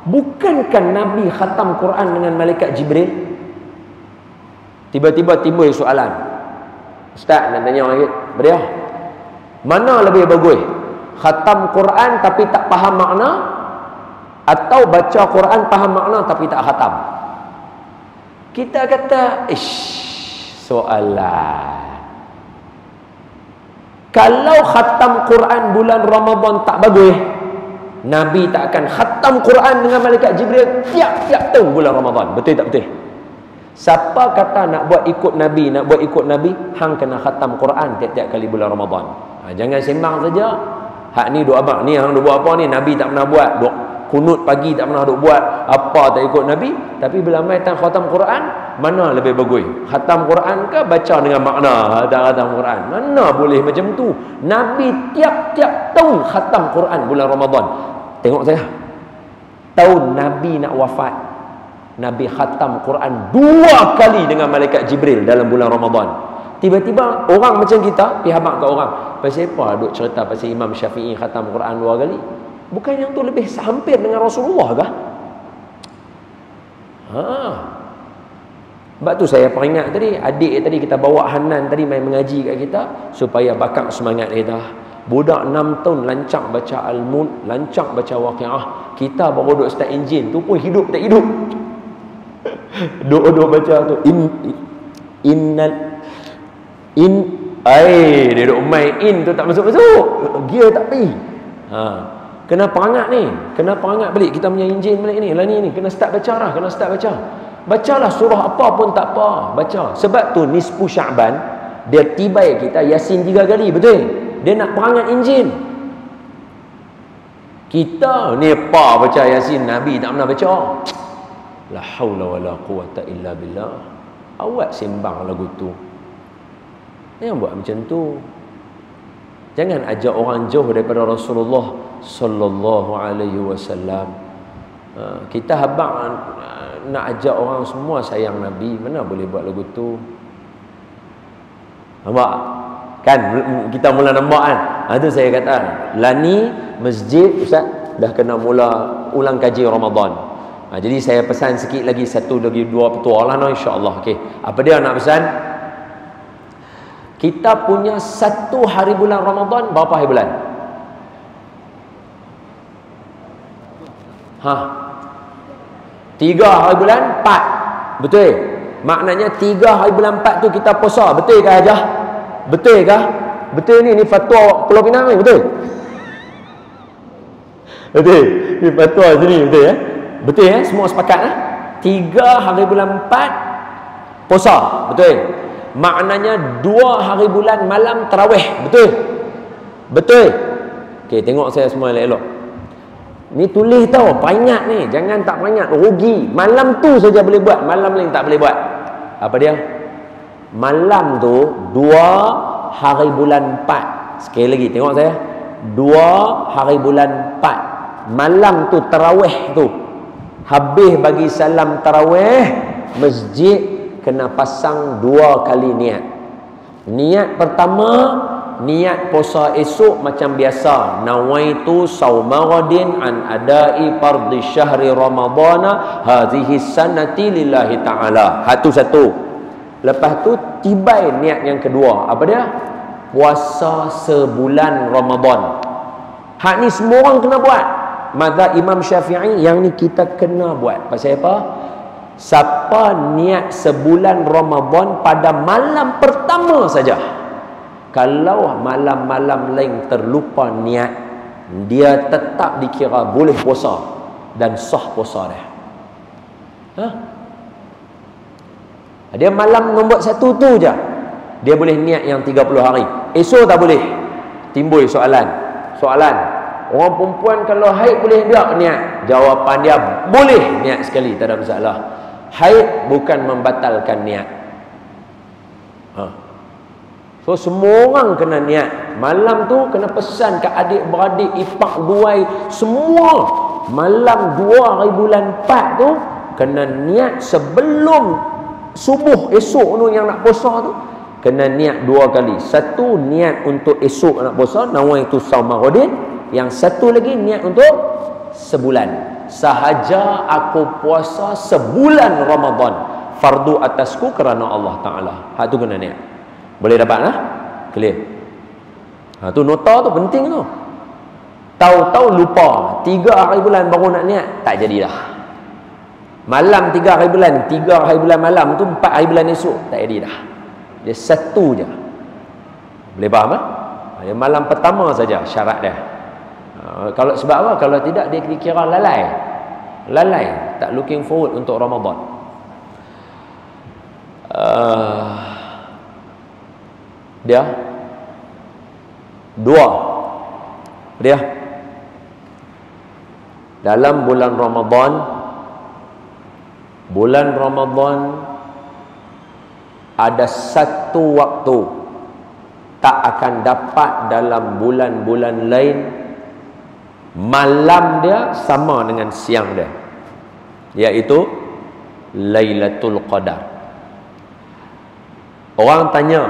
bukankah Nabi khatam Quran dengan malaikat Jibril? Tiba-tiba timbul soalan. Ustaz nak tanya lagi, beriah, mana lebih bagus? Khatam Quran tapi tak faham makna, atau baca Quran faham makna tapi tak khatam? Kita kata, soalan. Kalau khatam Quran bulan Ramadan tak bagus, Nabi tak akan khatam Quran dengan malaikat Jibril tiap-tiap tahun bulan Ramadan. Betul tak betul? Siapa kata nak buat ikut Nabi, hang kena khatam Quran tiap-tiap kali bulan Ramadan. Jangan sembang saja. Hak ni duk abang, ni hang duk buat apa ni? Nabi tak pernah buat. Duk kunut pagi tak pernah duk buat. Apa tak ikut Nabi? Tapi bila mai tang khatam Quran, mana lebih bagus? Khatam Quran ke baca dengan makna? Tak khatam Quran. Mana boleh macam tu? Nabi tiap-tiap tahun khatam Quran bulan Ramadan. Tengok saya. Tahun Nabi nak wafat, Nabi khatam Quran 2 kali dengan malaikat Jibril dalam bulan Ramadan. Tiba-tiba orang macam kita pergi habaq kat orang, pasal apa duk cerita pasal Imam Syafi'i khatam Quran 2 kali? Bukan yang tu lebih hampir dengan Rasulullah kah? Sebab tu saya peringat tadi, adik tadi kita bawa Hanan tadi main mengaji kat kita supaya bakar semangat kita. Budak 6 tahun lancak baca Al-Mulk, lancak baca Waqiah. Kita baru duk start enjin tu pun hidup tak hidup. Duk baca tu dia duk main tu tak masuk-masuk. Gear tak pergi. Kena perangat ni, kena perangat balik kita punya enjin balik ni. Lah ni kena start baca lah, kena start baca. Bacalah surah apa pun tak apa, baca. Sebab tu nisfu Sya'ban dia tibai kita Yasin 3 kali, betul? Dia nak perangat enjin. Kita ni apa baca Yasin, Nabi tak pernah baca. La haula wala quwata illa billah. Awak sembang lagu tu. Jangan buat macam tu. Jangan ajak orang jauh daripada Rasulullah sallallahu alaihi wasallam. Kita habaq nak ajak orang semua sayang Nabi, mana boleh buat lagu tu? Nampak? Kan kita mula nampak kan? Itu saya kata, lani masjid ustaz dah kena mula ulang kaji Ramadan. Jadi saya pesan sikit lagi, 1 lagi 2 petua lah insya-Allah. Okey. Apa dia nak pesan? Kita punya 1 hari bulan Ramadan berapa hari bulan? 3 hari bulan 4. Betul? Maknanya 3 hari bulan 4 tu kita puasa. Betul ke Hajah? Betul ke? Betul ni fatwa Pulau Pinang ni, betul? Betul. Ni fatwa sini, betul ya? Betul ya? Semua sepakat lah. 3 hari bulan 4 puasa. Betul? Maknanya 2 hari bulan malam tarawih. Betul? Betul? Okey, tengok saya semua elok-elok. Ni tulis tau, peringat ni. Jangan tak peringat, rugi. Malam tu saja boleh buat, malam lain tak boleh buat. Apa dia? Malam tu 2 hari bulan 4. Sekali lagi tengok saya. 2 hari bulan 4. Malam tu tarawih tu. Habis bagi salam tarawih, masjid kena pasang 2 kali niat. Niat pertama, niat puasa esok macam biasa. Nawaitu sauma ghadin an adai fardhi syahri ramadhana hadhihi sanati lillahi ta'ala. Satu. Lepas tu tibai niat yang kedua. Apa dia? Puasa sebulan Ramadan. Hak ni semua orang kena buat. Mazhab Imam Syafi'i yang ni kita kena buat. Pasal apa? Siapa niat sebulan Ramadan pada malam pertama saja, kalau malam-malam lain terlupa niat, dia tetap dikira boleh puasa dan sah puasa dia. Dia malam nombor 1 tu je dia boleh niat yang 30 hari. Esok tak boleh. Timbul soalan. Orang perempuan kalau haid boleh tak niat? Jawapan dia boleh niat sekali, tak ada masalah. Haid bukan membatalkan niat. So semua orang kena niat. Malam tu kena pesan ke adik-beradik, ipak duai, semua malam 2 hari bulan 4 tu kena niat sebelum subuh esok tu yang nak puasa tu, kena niat 2 kali. Satu niat untuk esok nak puasa, nama itu saum Ramadan. Yang satu lagi niat untuk sebulan. Sahaja aku puasa sebulan Ramadan, fardu atasku kerana Allah Ta'ala. Hak tu kena niat. Boleh dapat lah? Clear. Tu nota tu penting tu. Tahu-tahu lupa 3 hari bulan baru nak niat, tak jadilah. Malam 3 hari bulan, 3 hari bulan malam tu 4 hari bulan esok, tak jadi dah. Dia satu je. Boleh faham tak? Dia malam pertama saja syarat dia. Kalau sebab apa? Kalau tidak dia dikira lalai. Lalai, tak looking forward untuk Ramadan. Dia 2 dia dalam bulan Ramadan ada satu waktu tak akan dapat dalam bulan-bulan lain, malam dia sama dengan siang dia, iaitu Lailatul Qadar. Orang tanya,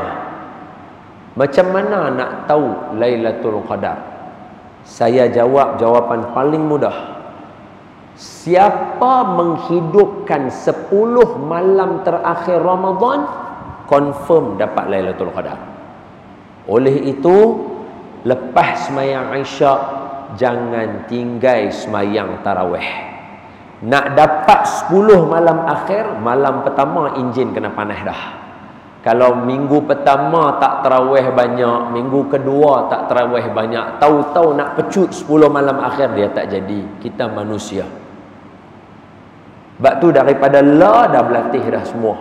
macam mana nak tahu Lailatul Qadar? Saya jawab jawapan paling mudah. Siapa menghidupkan 10 malam terakhir Ramadan, confirm dapat Lailatul Qadar. Oleh itu, lepas sembahyang Isyak, jangan tinggal sembahyang tarawih. Nak dapat 10 malam akhir, malam pertama enjin kena panas dah. Kalau minggu pertama tak tarawih banyak, minggu kedua tak tarawih banyak, tahu-tahu nak pecut 10 malam akhir, dia tak jadi. Kita manusia. Sebab tu daripada la dah berlatih dah semua.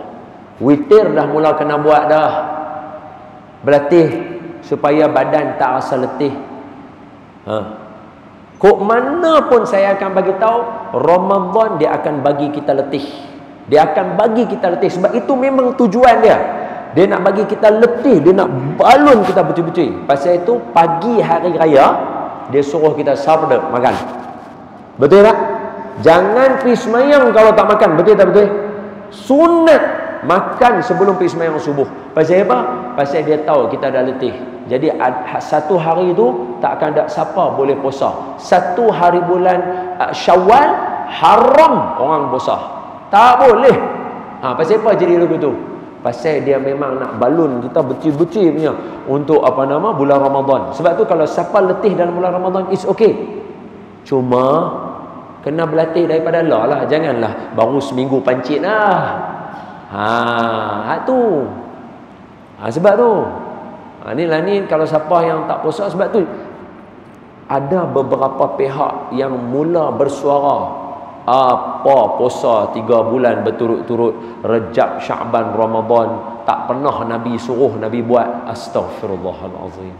Witir dah mula kena buat dah. Berlatih supaya badan tak rasa letih. Kok mana pun saya akan bagi tahu, Ramadan dia akan bagi kita letih. Dia akan bagi kita letih. Sebab itu memang tujuan dia. Dia nak bagi kita letih, dia nak balun kita betul-betul. Pasal itu pagi hari raya dia suruh kita sabda makan. Betul tak? Jangan pergi semayang kalau tak makan. Betul tak betul? Sunat makan sebelum pergi semayang subuh. Pasal apa? Pasal dia tahu kita dah letih. Jadi satu hari itu tak akan ada siapa boleh puasa. Satu hari bulan Syawal haram orang puasa. Tak boleh. Pasal apa jadi lagu tu? Pasal dia memang nak balun kita betul-betul punya untuk bulan Ramadan. Sebab tu kalau siapa letih dalam bulan Ramadan, it's okay. Cuma kena berlatih daripada Allah lah. Janganlah baru seminggu pancit lah. Tu. Sebab tu. Ni kalau siapa yang tak puasa, sebab tu ada beberapa pihak yang mula bersuara, apa puasa 3 bulan berturut-turut, Rejab, Sya'ban, Ramadan, tak pernah Nabi suruh Nabi buat. Astaghfirullahalazim.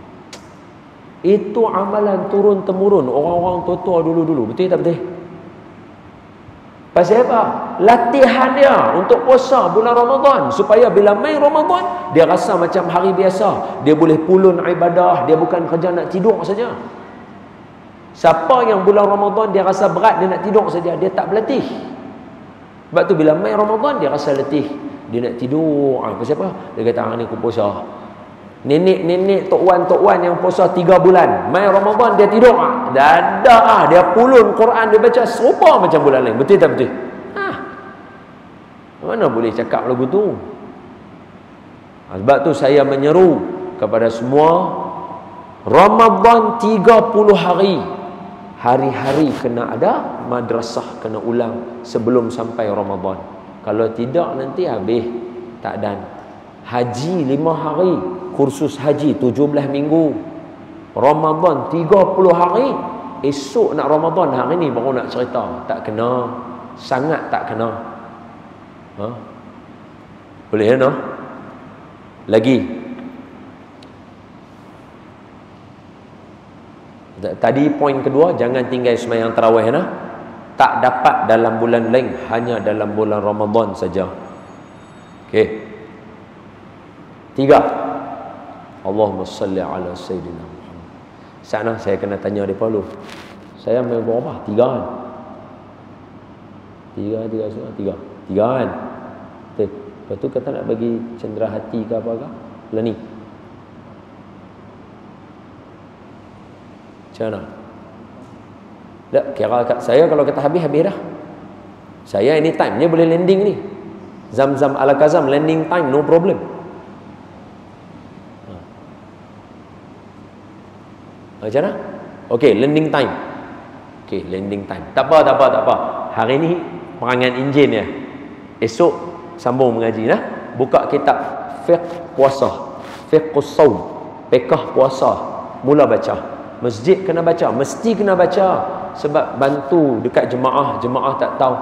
Itu amalan turun-temurun orang-orang tua-tua dulu-dulu. Betul tak betul? Pasal apa? Latihan dia untuk puasa bulan Ramadan, supaya bila main Ramadan dia rasa macam hari biasa. Dia boleh pulun ibadah, dia bukan kerja nak tidur saja. Siapa yang bulan Ramadan dia rasa berat, dia nak tidur saja, dia tak berlatih. Sebab tu bila main Ramadan dia rasa letih, dia nak tidur. Pasal apa? Dia kata hari ni aku puasa. Nenek-nenek tok wan yang puasa 3 bulan, main Ramadan dia tidur. Dadah dia pulun Quran, dia baca serupa macam bulan lain. Betul tak betul? Mana boleh cakap lagu tu? Sebab tu saya menyeru kepada semua, Ramadan 30 hari, hari-hari kena ada madrasah, kena ulang sebelum sampai Ramadan. Kalau tidak nanti habis tak dan. Haji 5 hari, kursus haji 17 minggu. Ramadan 30 hari, esok nak Ramadan, hari ni baru nak cerita. Tak kena. Sangat tak kena. Boleh no? Lagi. Tadi poin kedua, jangan tinggal sembahyang tarawih nah. Tak dapat dalam bulan lain, hanya dalam bulan Ramadan saja. Okey. 3. Allahumma salli ala sayyidina Muhammad. Sana saya kena tanya depa dulu. Saya main berapa? 3 kan? Tiga semua. Tiga kan? Betul. Lepas tu kata nak bagi cendera hati ke apa ke? Lah ni. Macam mana? Tak, kira kat saya kalau kata habis dah. Saya anytime dia boleh landing ni. Zam-zam ala kazam landing time no problem. Macam mana? Okey, landing time. Okey, landing time. Tak apa. Hari ni perangan enjin ya. Esok sambung mengaji nah. Buka kitab fiqh puasa, fiqhus shaum, fiqh puasa. Mula baca. Masjid kena baca, mesti kena baca sebab bantu dekat jemaah tak tahu.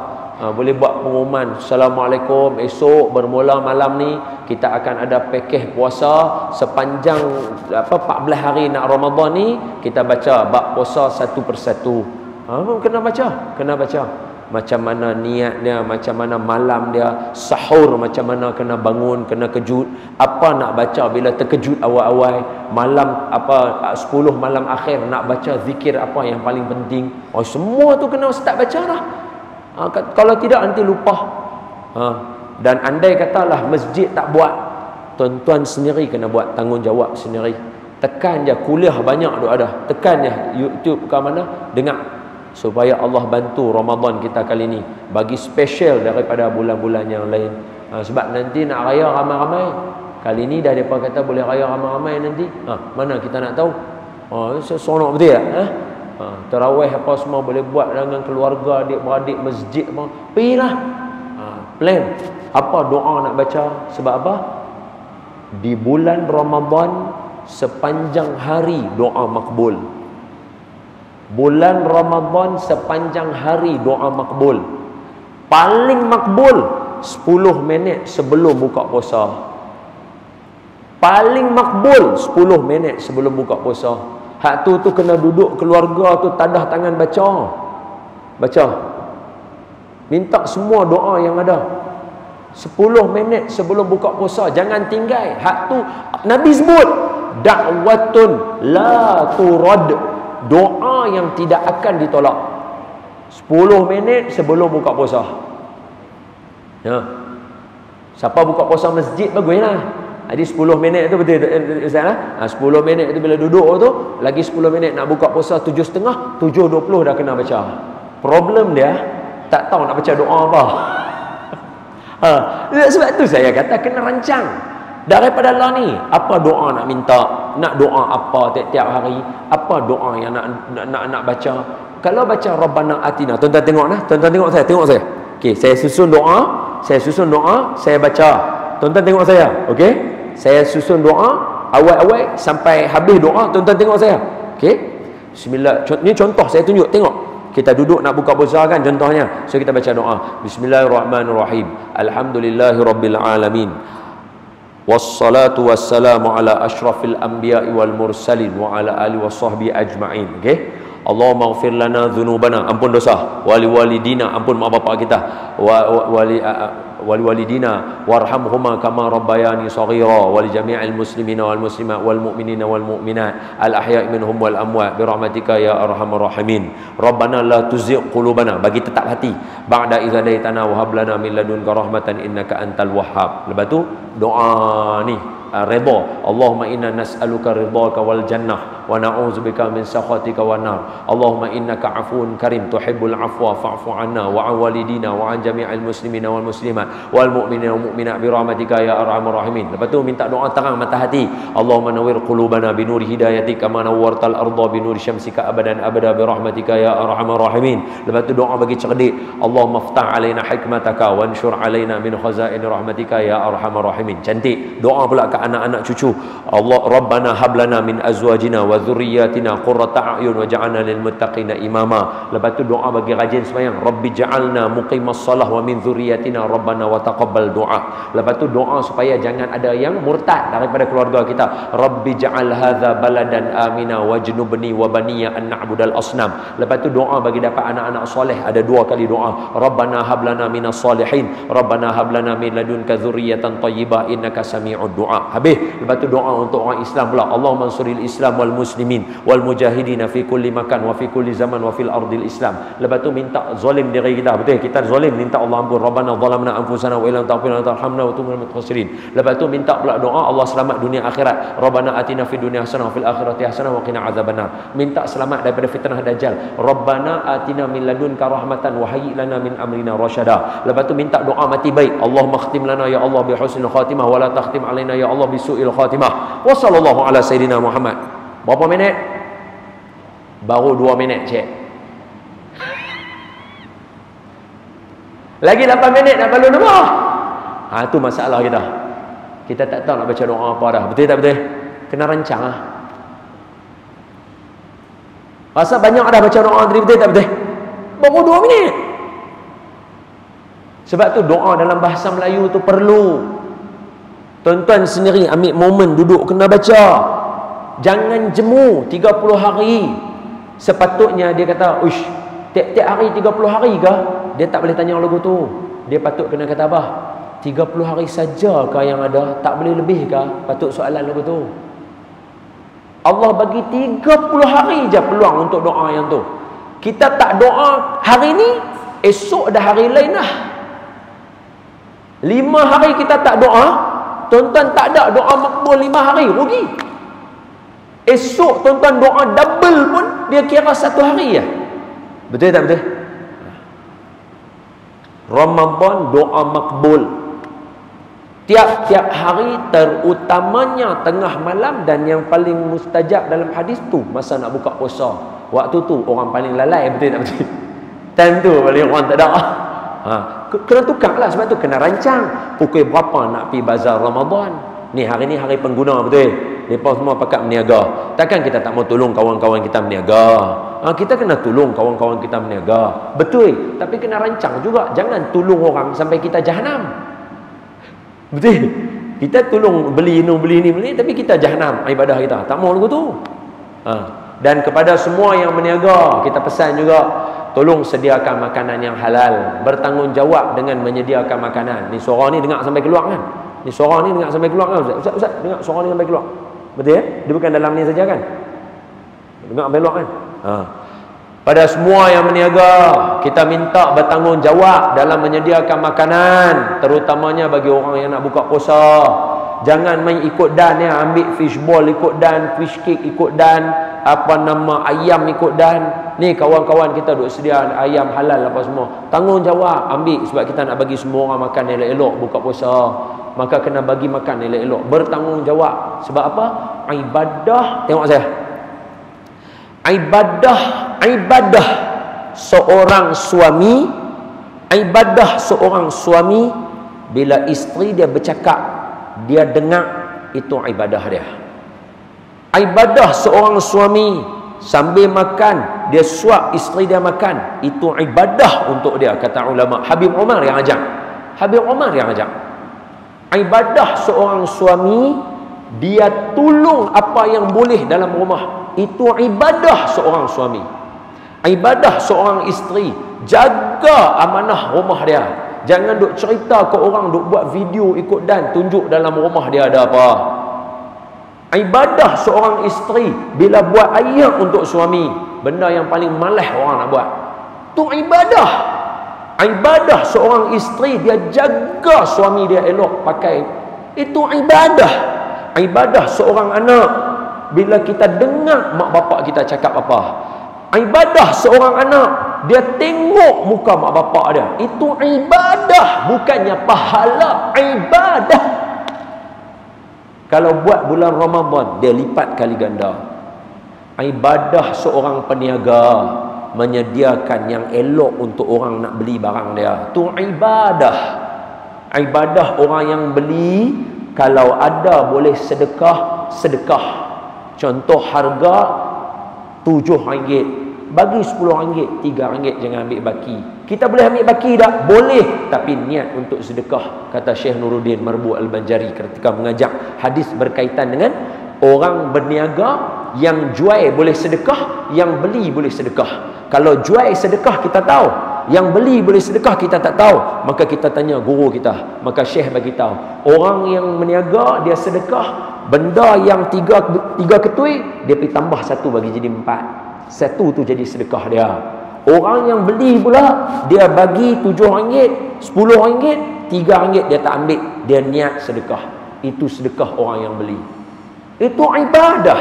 Boleh buat pengumuman, Assalamualaikum, esok bermula malam ni kita akan ada pakej puasa sepanjang 14 hari nak Ramadan ni, kita baca bab puasa satu persatu. Kena baca macam mana niatnya, macam mana malam dia, sahur macam mana kena bangun, kena kejut, apa nak baca bila terkejut awal-awal, malam 10 malam akhir nak baca zikir apa yang paling penting. Semua tu kena start baca dah. Kalau tidak nanti lupa. Dan andai katalah masjid tak buat, tuan-tuan sendiri kena buat, tanggungjawab sendiri. Tekan je, kuliah banyak tu ada, tekan je YouTube ke mana, dengar supaya Allah bantu Ramadan kita kali ni bagi special daripada bulan-bulan yang lain. Sebab nanti nak raya ramai-ramai. Kali ni dah depa kata boleh raya ramai-ramai nanti. Mana kita nak tahu? Seronok betul tak? Tarawih apa semua boleh buat dengan keluarga, adik-beradik, masjid apa. Pergilah. Plan. Apa doa nak baca? Sebab apa? Di bulan Ramadan sepanjang hari doa makbul. Bulan Ramadan sepanjang hari doa makbul. Paling makbul 10 minit sebelum buka puasa. Paling makbul 10 minit sebelum buka puasa. Hak tu kena duduk keluarga tu tadah tangan baca. Minta semua doa yang ada 10 minit sebelum buka puasa. Jangan tinggal. Hak tu Nabi sebut da'watun la turad, doa yang tidak akan ditolak. 10 minit sebelum buka puasa. Siapa buka puasa masjid baguslah. Jadi 10 minit tu betul Ustaz lah. 10 minit tu bila duduk tu, lagi 10 minit nak buka puasa 7.30, 7.20 dah kena baca. Problem dia tak tahu nak baca doa apa. Sebab tu saya kata kena rancang daripada Allah ni. Apa doa nak minta, nak doa apa tiap-tiap hari, apa doa yang nak baca. Kalau baca Rabbana Atina, tuan-tuan tengok nah, tuan-tuan tengok saya. Okey, saya susun doa, saya baca. Tuan-tuan tengok saya, okey? Saya susun doa awal-awal sampai habis doa, tuan-tuan tengok saya. Okey? Bismillah. Ini contoh saya tunjuk, tengok. Kita duduk nak buka puasa kan contohnya. So kita baca doa. Bismillahirrahmanirrahim. Alhamdulillahirabbil alamin. Wassalatu wassalamu ala asyrafil anbiya'i wal mursalin wa ala alihi washabbi ajma'in. Okey? Allahumma ighfir lana dhunubana, ampun dosa, wali walidina, ampun mak bapak kita, wali walidina warhamhuma kama rabbayani saghira, wali jami'il muslimina wal muslimat wal mu'minina wal mu'minat al ahya'i minhum wal amwat bi rahmatika ya arhamar rahimin. Rabbana la tuzigh qulubana, bagi tetap hati, ba'da idz hadaitana wa hab lana min ladunka rahmatan innaka antal wahhab. Lepas tu doa ni redha. Allahumma inna nas'aluka ridhaka wal jannah wa na'udzubika min sakhatika wan nar. Allahumma innaka afuwun karim tuhibbul afwa fa'fu 'anna wa 'an walidina wa 'an jami'il muslimina wal muslimat wal mu'minina wal mu'minat bi rahmatika ya arhamar rahimin. Lepas tu minta doa terang mata hati. Allahumma nawwir qulubana bi nuri hidayatik kama nawwartal arda bi nuri syamsika abadan abada bi rahmatika ya arhamar rahimin. Lepas tu doa bagi cerdik. Allahumma iftah 'alaina hikmataka wa anshur 'alaina min khazain rahmatika ya arhamar rahimin. Cantik. Doa pula ke anak-anak cucu. Allah Rabbana hablana min azwajina wa dhurriyyatina qurrata a'yun waj'alna lil muttaqina imama. Lepas tu doa bagi rajin sembahyang. Rabbi ja'alna muqimas salah wa min dhurriyyatina rabbana wa taqabbal doa. Lepas tu doa supaya jangan ada yang murtad daripada keluarga kita. Rabbi ja'al hadza baladan amina wajnubni wa baniya an na'budal asnam. Lepas tu doa bagi dapat anak-anak soleh. Ada 2 kali doa. Rabbana hablana minas salihin, Rabbana hablana min ladunka dzurriyyatan thayyibah innaka sami'ud du'a. Habis. Lepas tu doa untuk orang Islam pula. Allahumma ansuril Islam wal muslimin wal mujahidin fi kulli makan wa fi kulli zaman wa fil ardil Islam. Lepas tu minta zalim diri kita. Betul, kita zalim, minta Allah ampun. Rabbana zalamna anfusana wa illam taghfir lana tarhamna wa tub minal khasirin. Lepas tu minta pula doa Allah selamat dunia akhirat. Rabbana atina fid dunya hasanah wa fil akhirati hasanah wa qina azabannar. Minta selamat daripada fitnah dajjal. Rabbana atina min ladunka rahmatan wa hayyi lana min amrina rasyada. Lepas tu minta doa mati baik. Allahumma khtim lana ya Allah bi husnil khatimah wa la takhtim alaina ya Allah bi su'il khatimah. Wa sallallahu ala sayyidina Muhammad. Berapa minit? Baru 2 minit, cik. Lagi 8 minit nak balun apa? Tu masalah kita. Kita tak tahu nak baca doa apa dah. Betul tak betul? Kena rancang lah. Pasal banyak dah baca doa tadi, betul tak betul? Baru 2 minit. Sebab tu doa dalam bahasa Melayu tu perlu. Tuan-tuan sendiri ambil momen duduk kena baca. Jangan jemu 30 hari. Sepatutnya dia kata, uish, tiap-tiap hari 30 hari ke? Dia tak boleh tanya lagu tu. Dia patut kena kata apa? 30 hari saja ke yang ada? Tak boleh lebih ke? Patut soalan lagu tu. Allah bagi 30 hari je peluang untuk doa yang tu. Kita tak doa hari ni, esok dah hari lain lah. 5 hari kita tak doa, tuan-tuan tak ada doa makbul 5 hari, rugi. Esok tuan-tuan doa double pun dia kira 1 hari ya. Betul tak betul? Ramadan doa makbul. Tiap-tiap hari, terutamanya tengah malam, dan yang paling mustajab dalam hadis tu masa nak buka puasa. Waktu tu orang paling lalai, betul tak betul? Time tu paling orang tak ada. Kena tukar lah. Sebab tu kena rancang pukul berapa nak pergi bazar Ramadan. Ni hari ni hari pengguna, betul? Mereka semua pakat berniaga. Takkan kita tak mau tolong kawan-kawan kita berniaga? Kita kena tolong kawan-kawan kita berniaga, betul? Tapi kena rancang juga. Jangan tolong orang sampai kita jahanam. Betul? Kita tolong beli ni beli, tapi kita jahanam ibadah kita. Tak mau lagu tu. Dan kepada semua yang berniaga, kita pesan juga, tolong sediakan makanan yang halal. Bertanggungjawab dengan menyediakan makanan. Ni suara ni dengar sampai keluar kan? Ni suara ni dengar sampai keluar kan? Ustaz, dengar suara ni sampai keluar. Betul ya? Dia bukan dalam ni saja kan? Dengar sampai keluar kan? Pada semua yang berniaga, kita minta bertanggungjawab dalam menyediakan makanan, terutamanya bagi orang yang nak buka puasa. Jangan main ikut dan ya, ambil fishball ikut dan, fish cake ikut dan, ayam ikut dan. Ni kawan-kawan kita duk sedia ayam halal apa semua. Tanggungjawab ambil, sebab kita nak bagi semua orang makan elok-elok buka puasa. Maka kena bagi makan elok-elok. Bertanggungjawab. Sebab apa? Ibadah. Tengok saya. Ibadah seorang suami, bila isteri dia bercakap, dia dengar, itu ibadah dia. Ibadah seorang suami sambil makan, dia suap isteri dia makan, itu ibadah untuk dia, kata ulama. Habib Umar yang ajak. Ibadah seorang suami, dia tolong apa yang boleh dalam rumah, itu ibadah seorang suami. Ibadah seorang isteri, jaga amanah rumah dia. Jangan duk cerita ke orang, duk buat video ikut dan tunjuk dalam rumah dia ada apa. Ibadah seorang isteri, bila buat ayat untuk suami, benda yang paling malas orang nak buat, tu ibadah. Ibadah seorang isteri, dia jaga suami dia elok pakai, itu ibadah. Ibadah seorang anak, bila kita dengar mak bapak kita cakap apa. Ibadah seorang anak, dia tengok muka mak bapak dia, itu ibadah, bukannya pahala, ibadah. Kalau buat bulan Ramadan, dia lipat kali ganda. Ibadah seorang peniaga, menyediakan yang elok untuk orang nak beli barang dia, tu ibadah. Ibadah orang yang beli, kalau ada boleh sedekah. Contoh harga RM7, bagi RM10, RM3, jangan ambil baki. Kita boleh ambil baki tak? Boleh, tapi niat untuk sedekah. Kata Syekh Nuruddin Marbu Al-Banjari ketika mengajak hadis berkaitan dengan orang berniaga, yang jual boleh sedekah, yang beli boleh sedekah. Kalau jual sedekah kita tahu, yang beli boleh sedekah kita tak tahu, maka kita tanya guru kita. Maka Syekh bagi tahu, orang yang berniaga dia sedekah, benda yang tiga ketui, dia pergi tambah satu bagi jadi 4. Satu tu jadi sedekah dia. Orang yang beli pula, dia bagi RM7, RM10, RM3 dia tak ambil, dia niat sedekah. Itu sedekah orang yang beli. Itu ibadah.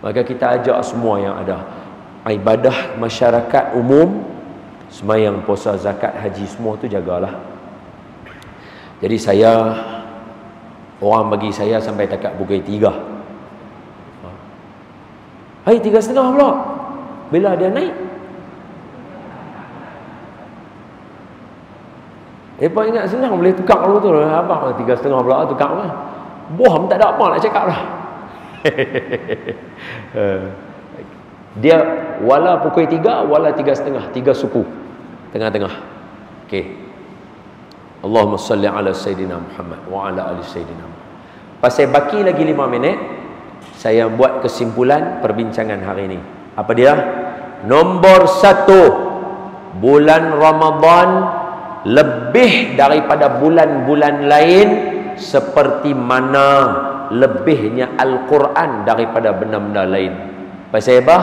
Maka kita ajak semua yang ada ibadah masyarakat umum, sembahyang, puasa, zakat, haji, semua tu jagalah. Jadi orang bagi saya sampai takat pukul 3. Hai, 3.30 pula. Bila dia naik? Pak ingat senang boleh tukar dulu tu. Abang 3.30 pula tukar lah. Bohong tak ada apa nak cakap lah. Dia wala pukul 3, wala 3.30, 3 suku. Tengah-tengah. Okey. Allahumma salli ala Sayyidina Muhammad wa ala ali Sayyidina Muhammad. Pasal baki lagi 5 minit, saya buat kesimpulan perbincangan hari ini. Apa dia? Nombor 1, bulan Ramadan lebih daripada bulan-bulan lain seperti mana lebihnya Al-Quran daripada benda-benda lain. Pasal apa?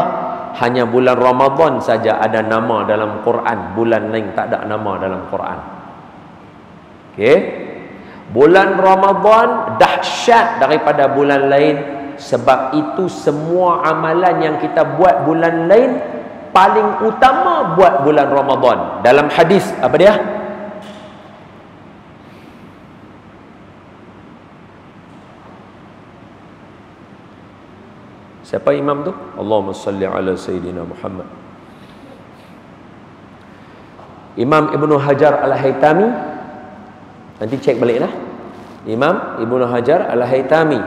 Hanya bulan Ramadan saja ada nama dalam Quran, bulan lain tak ada nama dalam Quran. Okey. Bulan Ramadan dahsyat daripada bulan lain. Sebab itu semua amalan yang kita buat bulan lain paling utama buat bulan Ramadan. Dalam hadis apa dia? Siapa imam tu? Allahumma salli ala Sayyidina Muhammad. Imam Ibnu Hajar Al-Haytami. Nanti cek baliklah. Imam Ibnu Hajar Al-Haytami.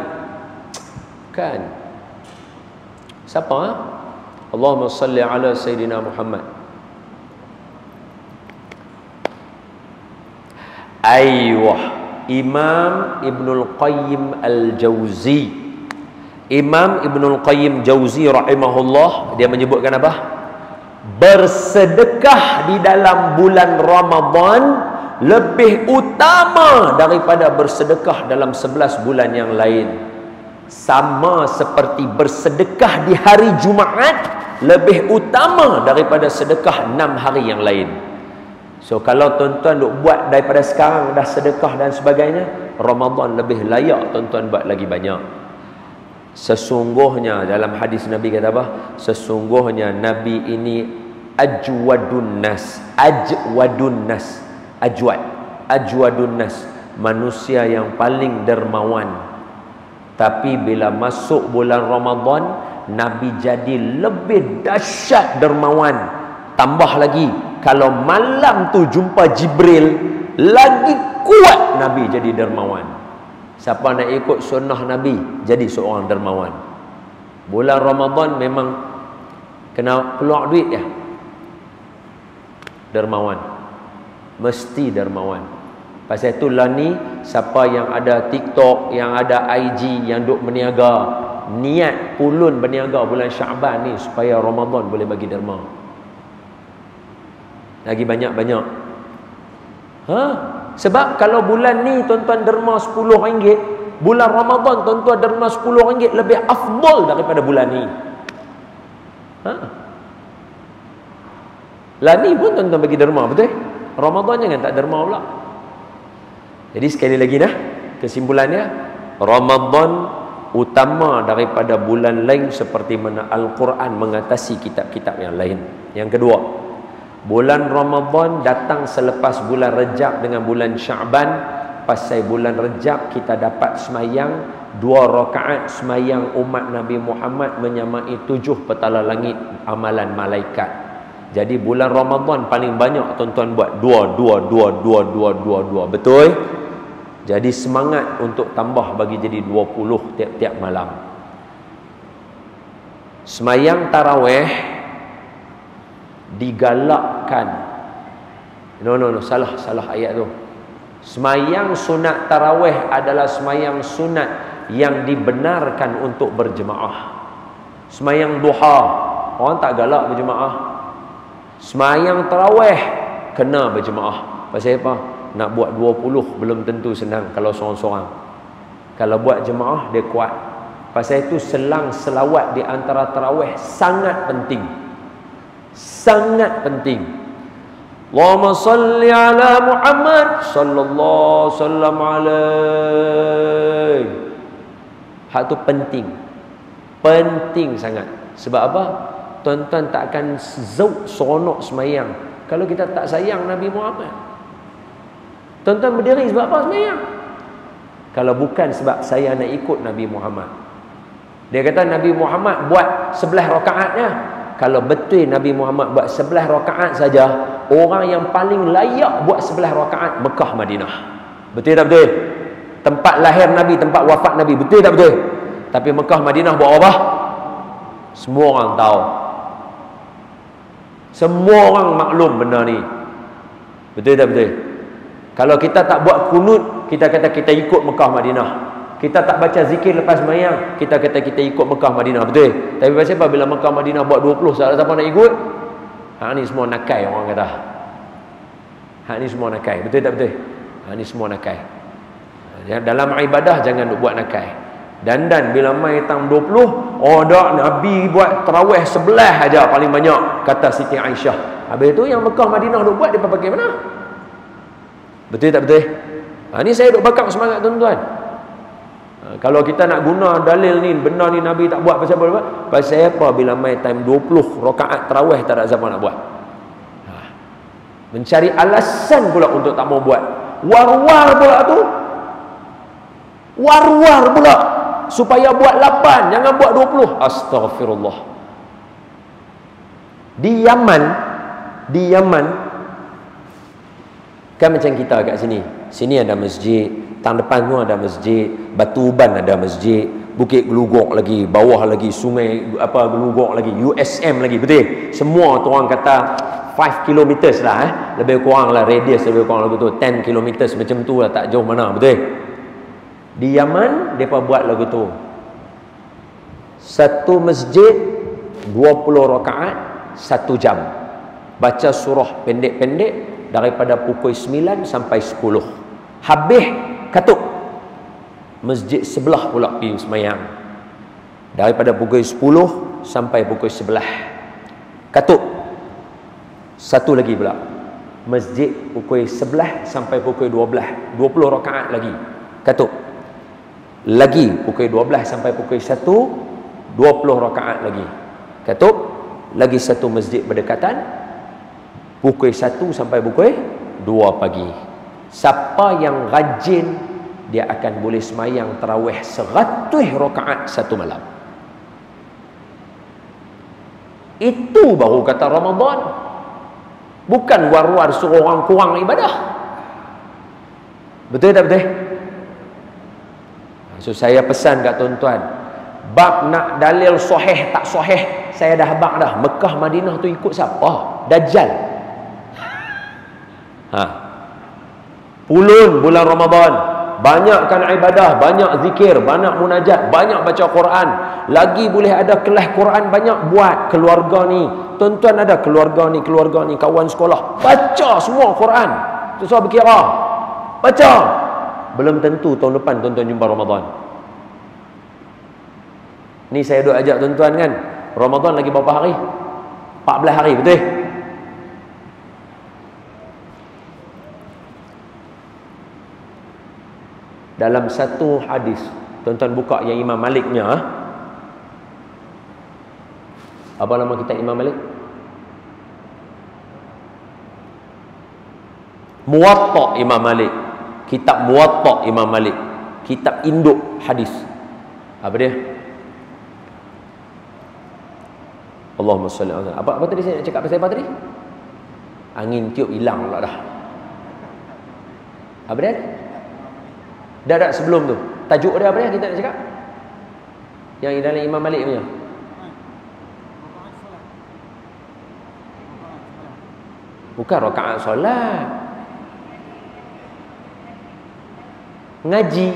Kan? Siapa? Allahumma salli ala Sayyidina Muhammad. Aiyah, Imam Ibnul Qayyim Al-Jauzi. Imam Ibnul Qayyim Jauzi rahimahullah, dia menyebutkan apa? Bersedekah di dalam bulan Ramadan lebih utama daripada bersedekah dalam 11 bulan yang lain. Sama seperti bersedekah di hari Jumaat lebih utama daripada sedekah 6 hari yang lain. So kalau tuan-tuan duk buat daripada sekarang dah sedekah dan sebagainya, Ramadan lebih layak tuan-tuan buat lagi banyak. Sesungguhnya dalam hadis Nabi kata apa? Sesungguhnya Nabi ini ajwadun nas. Ajwadun nas. Ajwadun nas, manusia yang paling dermawan. Tapi bila masuk bulan Ramadan, Nabi jadi lebih dahsyat dermawan. Tambah lagi, kalau malam tu jumpa Jibril, lagi kuat Nabi jadi dermawan. Siapa nak ikut sunnah Nabi, jadi seorang dermawan. Bulan Ramadan memang kena keluar duit ya. Dermawan. Mesti dermawan. Pasal itulah ni, siapa yang ada TikTok, yang ada IG, yang duk berniaga, niat pulun berniaga bulan Syaban ni supaya Ramadan boleh bagi derma. Lagi banyak-banyak. Sebab kalau bulan ni tuan-tuan derma RM10, bulan Ramadan tuan-tuan derma RM10 lebih afdal daripada bulan ni. Lah ni pun tuan-tuan bagi derma, betul? Ramadan jangan tak derma pula. Jadi sekali lagi dah, kesimpulannya, Ramadan utama daripada bulan lain seperti mana Al-Quran mengatasi kitab-kitab yang lain. Yang kedua, bulan Ramadan datang selepas bulan Rejab dengan bulan Sya'ban. Pasal bulan Rejab kita dapat semayang 2 rakaat semayang umat Nabi Muhammad menyamai 7 petala langit amalan malaikat. Jadi bulan Ramadan paling banyak tuan-tuan buat 2. Betul? Jadi semangat untuk tambah bagi jadi 20 tiap-tiap malam. Semayang tarawih digalakkan. No, salah ayat tu. Semayang sunat tarawih adalah semayang sunat yang dibenarkan untuk berjemaah. Semayang duha, orang tak galak berjemaah. Semayang tarawih kena berjemaah. Pasal apa? nak buat 20 belum tentu senang kalau seorang-seorang. Kalau buat jemaah dia kuat. Pasal itu selang selawat di antara tarawih sangat penting. Sangat penting. Allahumma salli ala Muhammad sallallahu sallam alaihi. Hak tu penting. Penting sangat. Sebab apa? Tuan-tuan tak akan zauk seronok semayang kalau kita tak sayang Nabi Muhammad. Tuan-tuan berdiri sebab apa semayang? Kalau bukan sebab saya nak ikut Nabi Muhammad. Dia kata Nabi Muhammad buat 11 rakaatnya. Kalau betul Nabi Muhammad buat 11 rakaat saja, orang yang paling layak buat 11 rakaat Mekah Madinah. Betul tak betul? Tempat lahir Nabi, tempat wafat Nabi. Betul tak betul? Tapi Mekah Madinah buat apa? Semua orang tahu. Semua orang maklum benda ni. Betul tak betul? Kalau kita tak buat kunut, kita kata kita ikut Mekah Madinah. Kita tak baca zikir lepas sembahyang, kita kata kita ikut Mekah Madinah. Betul? Tapi pasal apa bila Mekah Madinah buat 20, siapa nak ikut? Hak ni semua nakai orang kata. Hak ni semua nakai. Betul tak betul? Hak ni semua nakai. Dalam ibadah jangan buat nakai. Dan bila mai tang 20, dak Nabi buat tarawih 11 aja paling banyak, kata Siti Aisyah. Habis tu yang Mekah Madinah duk buat depa pakai mana? Betul tak betul? Ni saya duk bakar semangat tuan-tuan. Kalau kita nak guna dalil ni, benda ni Nabi tak buat pasal apa? Pasal apa bila mai time 20 rakaat tarawih tak ada siapa nak buat? Mencari alasan pula untuk tak mau buat. War-war pula tu. War-war pula supaya buat 8, jangan buat 20. Astaghfirullah. Di Yaman kan macam kita kat sini. Sini ada masjid, tang depan tu ada masjid, Batu Uban ada masjid, Bukit Gelugok lagi, bawah lagi sungai apa Gelugok lagi, USM lagi, betul? Semua tu orang kata 5 km lah lebih kurang lah radius lebih kurang lagu tu 10 km macam tu lah, tak jauh mana, betul? Di Yaman depa buat lagu tu. Satu masjid 20 rakaat 1 jam. Baca surah pendek-pendek daripada pukul 9 sampai 10. Habis katuk. Masjid sebelah pula pergi semayang. Daripada pukul 10 sampai pukul 11. Katuk. Satu lagi pula. Masjid pukul 11 sampai pukul 12. 20 rakaat lagi. Katuk. Lagi pukul 12 sampai pukul 1, 20 rakaat lagi. Katuk. Lagi satu masjid berdekatan pukul 1 sampai pukul 2 pagi. Siapa yang rajin, dia akan boleh semayang tarawih 100 rakaat satu malam. Itu baru kata Ramadan. Bukan war-war suruh orang kurang ibadah. Betul tak betul? So saya pesan kat tuan-tuan, bab nak dalil sahih tak sahih, saya dah habaq dah. Mekah Madinah tu ikut siapa? Dajjal. Pulun bulan Ramadan, banyakkan ibadah, banyak zikir, banyak munajat, banyak baca Quran. Lagi boleh ada kelas Quran banyak buat. Keluarga ni, tuan-tuan ada keluarga ni, kawan sekolah, baca semua Quran. Susah berkira. Baca. Belum tentu tahun depan tuan-tuan jumpa Ramadan. Ni saya duk ajak tuan-tuan kan, Ramadan lagi berapa hari? 14 hari, betul? Dalam satu hadis, tuan-tuan buka yang Imam Malik punya, apa nama kitab Imam Malik? Muwatta Imam Malik. Kitab Muwatta Imam Malik. Kitab induk hadis. Apa dia? Allahumma salli ala. Apa tadi saya nak cakap pasal apa tadi? Angin tiup hilang pula dah. Apa dia? Dah sebelum tu. Tajuk dia apa dia kita nak cakap? Yang dalam Imam Malik punya. Bukan rakaat solat. Ngaji.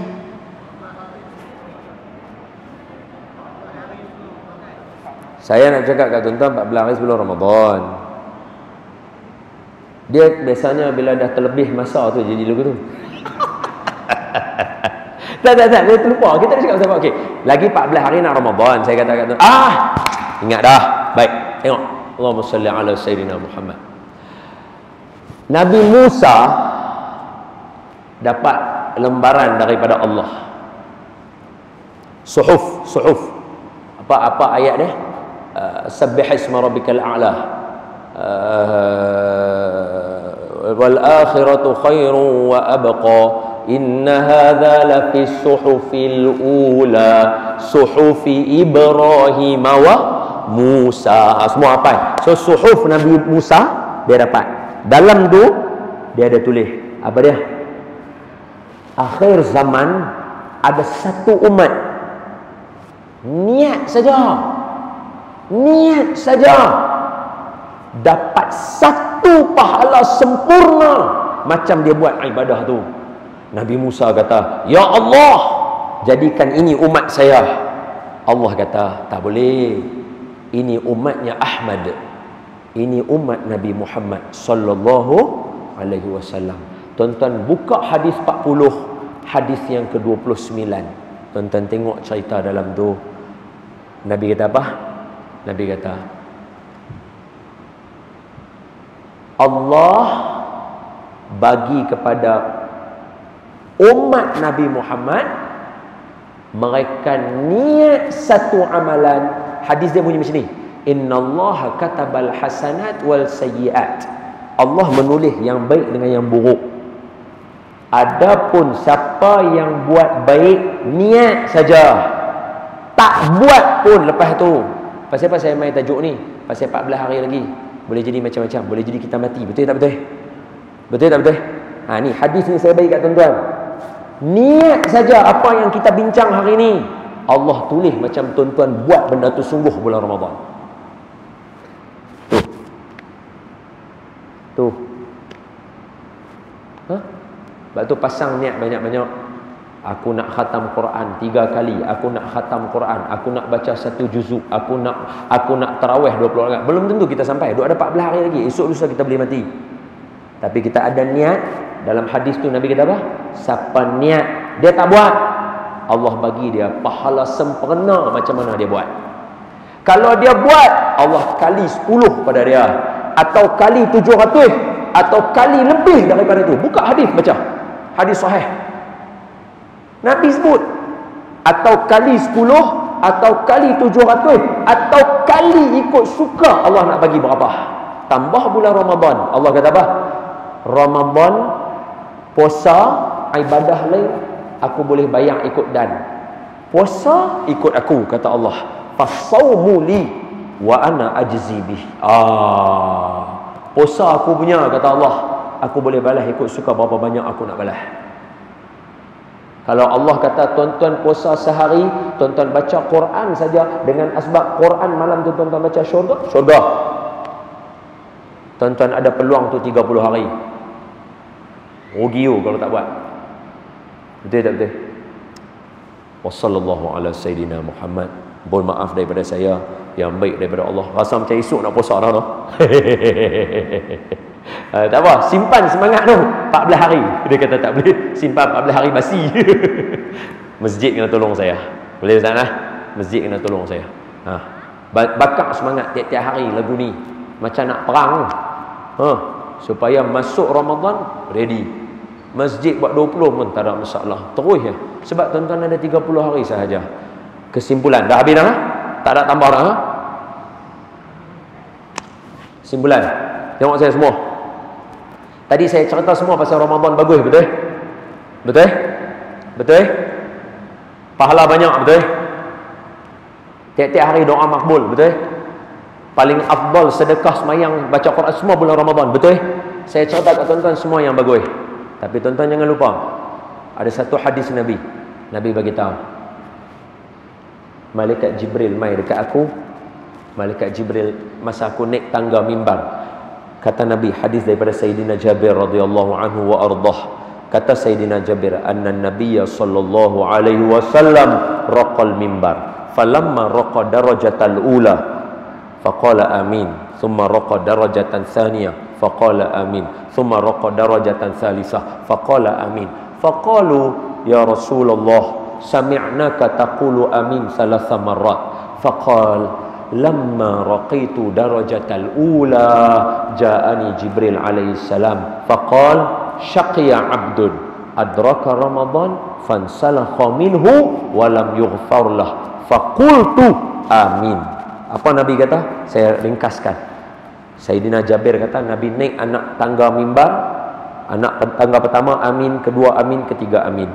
Saya nak cakap kat tuan-tuan 14 hari sebelum Ramadan. Dia biasanya bila dah terlebih masa tu jadi lagu tu. Tak, dia terlupa. Kita dah cakap pasal okey. Lagi 14 hari nak Ramadan. Saya kata ingat dah. Baik, tengok. Allahumma salli ala sayyidina Muhammad. Nabi Musa dapat lembaran daripada Allah. Suhuf. Apa ayat dia? Sabbih isma rabbikal a'la. Wal akhiratu khairun wa abqa. Inna hadza lafi suhufil ula suhufi Ibrahim wa Musa. Semua apa? So suhuf Nabi Musa dia dapat. Dalam tu dia ada tulis apa dia? Akhir zaman ada satu umat niat saja dapat satu pahala sempurna macam dia buat ibadah tu. Nabi Musa kata, "Ya Allah, jadikan ini umat saya." Allah kata, "Tak boleh. Ini umatnya Ahmad. Ini umat Nabi Muhammad sallallahu alaihi wasallam." Tuan-tuan buka hadis 40, hadis yang ke-29. Tuan-tuan tengok cerita dalam tu. Nabi kata apa? Nabi kata, Allah bagi kepada umat Nabi Muhammad, mereka niat satu amalan. Hadis dia bunyi macam ni, innallaha katabal hasanat wal sayyiat. Allah menulis yang baik dengan yang buruk. Adapun siapa yang buat baik niat saja, tak buat pun lepas tu. Pasal apa saya main tajuk ni? Pasal 14 hari lagi boleh jadi macam-macam, boleh jadi kita mati. Betul tak betul? Betul tak betul? Ni hadis ni saya bagi kat tuan-tuan. Niat saja apa yang kita bincang hari ni, Allah tulis macam tuan-tuan buat benda tu sungguh bulan Ramadan. Tu. Sebab tu pasang niat banyak-banyak. Aku nak khatam Quran 3 kali. Aku nak khatam Quran. Aku nak baca 1 juzuk. Aku nak tarawih 20 rakaat. Belum tentu kita sampai. Duk ada 14 hari lagi. Esok lusa kita boleh mati. Tapi kita ada niat. Dalam hadis tu Nabi kata apa? Siapa niat dia tak buat, Allah bagi dia pahala sempurna macam mana dia buat. Kalau dia buat, Allah kali 10 pada dia, atau kali 700, atau kali lebih daripada itu. Buka hadis, baca hadis sahih. Nabi sebut atau kali 10, atau kali 700, atau kali ikut suka. Allah nak bagi berapa? Tambah bulan Ramadan. Allah kata apa? Ramadan, puasa, ibadah lain aku boleh bayar ikut dan. Puasa ikut aku, kata Allah. Fasaumu li wa ana ajzi bih. Puasa aku punya, kata Allah. Aku boleh balas ikut suka berapa banyak aku nak balas. Kalau Allah kata tuan-tuan puasa sehari, tuan-tuan baca Quran saja dengan asbab Quran malam tu tuan-tuan baca syurga. Tuan-tuan ada peluang tu 30 hari. Rugi kalau tak buat. Betul tak betul? Wassallallahu ala sayyidina Muhammad. Mohon maaf daripada saya, yang baik daripada Allah. Rasa macam esok nak puasa dah tu. Tak apa, simpan semangat tu 14 hari. Dia kata tak boleh simpan 14 hari basi. Masjid kena tolong saya. Boleh Ustaz lah? Masjid kena tolong saya. Bakar semangat tiap-tiap hari lagu ni. Macam nak perang. Supaya masuk Ramadan ready. Masjid buat 20 pun tak ada masalah. Terus ya. Sebab tuan-tuan ada 30 hari sahaja. Kesimpulan dah habis dah? Tak ada tambah dah? Kesimpulan. Tengok saya semua. Tadi saya cerita semua pasal Ramadan bagus, betul? Betul? Betul? Pahala banyak, betul? Tiap-tiap hari doa makbul, betul? Paling afdal sedekah semayang baca Quran semua bulan Ramadan, betul? Saya cerita kat tuan-tuan semua yang bagus. Tapi tuan-tuan jangan lupa, ada satu hadis Nabi. Nabi bagi tahu, malaikat Jibril mai dekat aku. Malaikat Jibril masa aku naik tangga mimbar. Kata Nabi, hadis daripada Sayyidina Jabir radhiyallahu anhu wa ardah. Kata Sayyidina Jabir, anna Nabiyya sallallahu alaihi wasallam raqal mimbar. Falamma raqa darajatal ula faqala amin. Thumma raqa darajatan thaniyah faqala amin. Thumma raqa darajatan thalithah faqala amin. Faqalu ya Rasulullah sami'naka taqulu amin thalatha marrat. Faqal lamma raqitu darajatal ula ja'ani Jibril alaihi salam faqal syaqiya 'abdun adraka Ramadan fansalakha minhu wa lam yughfar lah faqultu amin. Apa Nabi kata? Saya ringkaskan. Sayyidina Jabir kata Nabi naik anak tangga mimbar, anak tangga pertama amin, kedua amin, ketiga amin.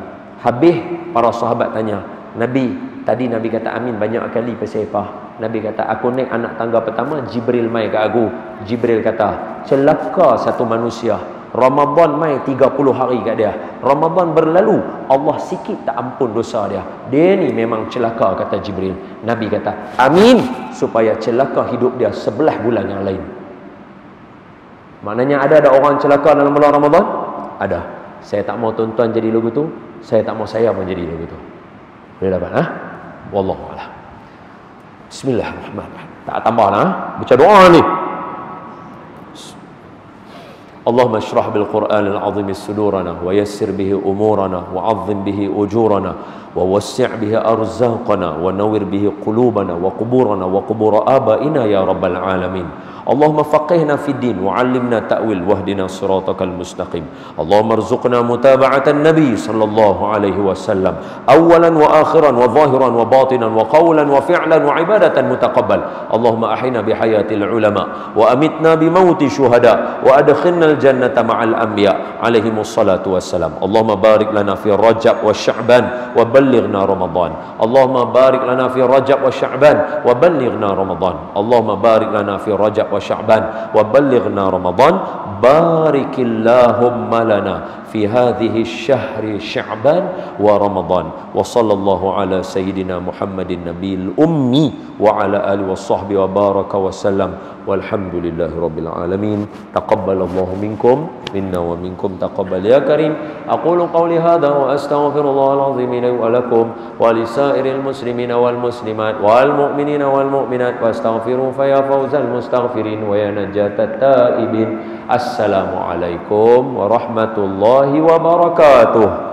Habis para sahabat tanya, Nabi, tadi Nabi kata amin banyak kali pasal apa? Nabi kata aku naik anak tangga pertama, Jibril mai ke aku. Jibril kata, celaka satu manusia. Ramadan mai 30 hari kat dia. Ramadan berlalu, Allah sikit tak ampun dosa dia. Dia ni memang celaka, kata Jibril. Nabi kata, amin, supaya celaka hidup dia 11 bulan yang lain. Maknanya ada orang celaka dalam bulan Ramadan? Ada. Saya tak mau tuan-tuan jadi lagu tu, saya tak mau saya pun jadi lagu tu. Boleh dapat, ha? Wallahu a'lam. Bismillahirrahmanirrahim. Tak tambah lah, baca doa ni. Allahumma shrah bil Qur'anil azim sudurana wa yassir bihi umurana wa 'azzim bihi ujurana wa wassi' bihi arzaqana wa nawwir bihi qulubana wa quburana wa qubur abaina ya rabbal alamin. Allahumma faqihna fid din wa 'allimna ta'wil wahdina siratal mustaqim. Allahumma arzuqna mutaba'atan nabi sallallahu alaihi wasallam awalan wa akhiran wa zahiran wa batinan wa qawlan wa fi'lan wa ibadatan mutaqabbal. Allahumma ahina bi hayatil ulama wa amitna bi mauti syuhada wa adkhilna al jannata ma'al anbiya alaihimus salatu wassalam. Allahumma barik lana fi Rajab wa Sya'ban wa ballighna Ramadan. Allahumma barik lana fi Rajab wa Sya'ban wa ballighna Ramadan. Allahumma barik lana fi Rajab wa Sya'ban wa ballighna Ramadan. Barikillahumma lana fi hadhihi syahri Sya'ban wa Ramadan. Wa sallallahu ala sayyidina Muhammadin nabiyil ummi wa ala alihi wa sahbihi wa baraka wa sallam. Walhamdulillahi rabbil alamin. Taqabbalallahu minkum minna wa minkum taqabbal ya karim. Aqulu qawli hadha wa astaghfirullahal azim li wa lakum wa lisairil muslimina wal muslimat wal mu'minina wal mu'minat wastaghfiru fa ya fawzal mustaghfirin wa ya najatat taibin. Assalamualaikum warahmatullahi wabarakatuh.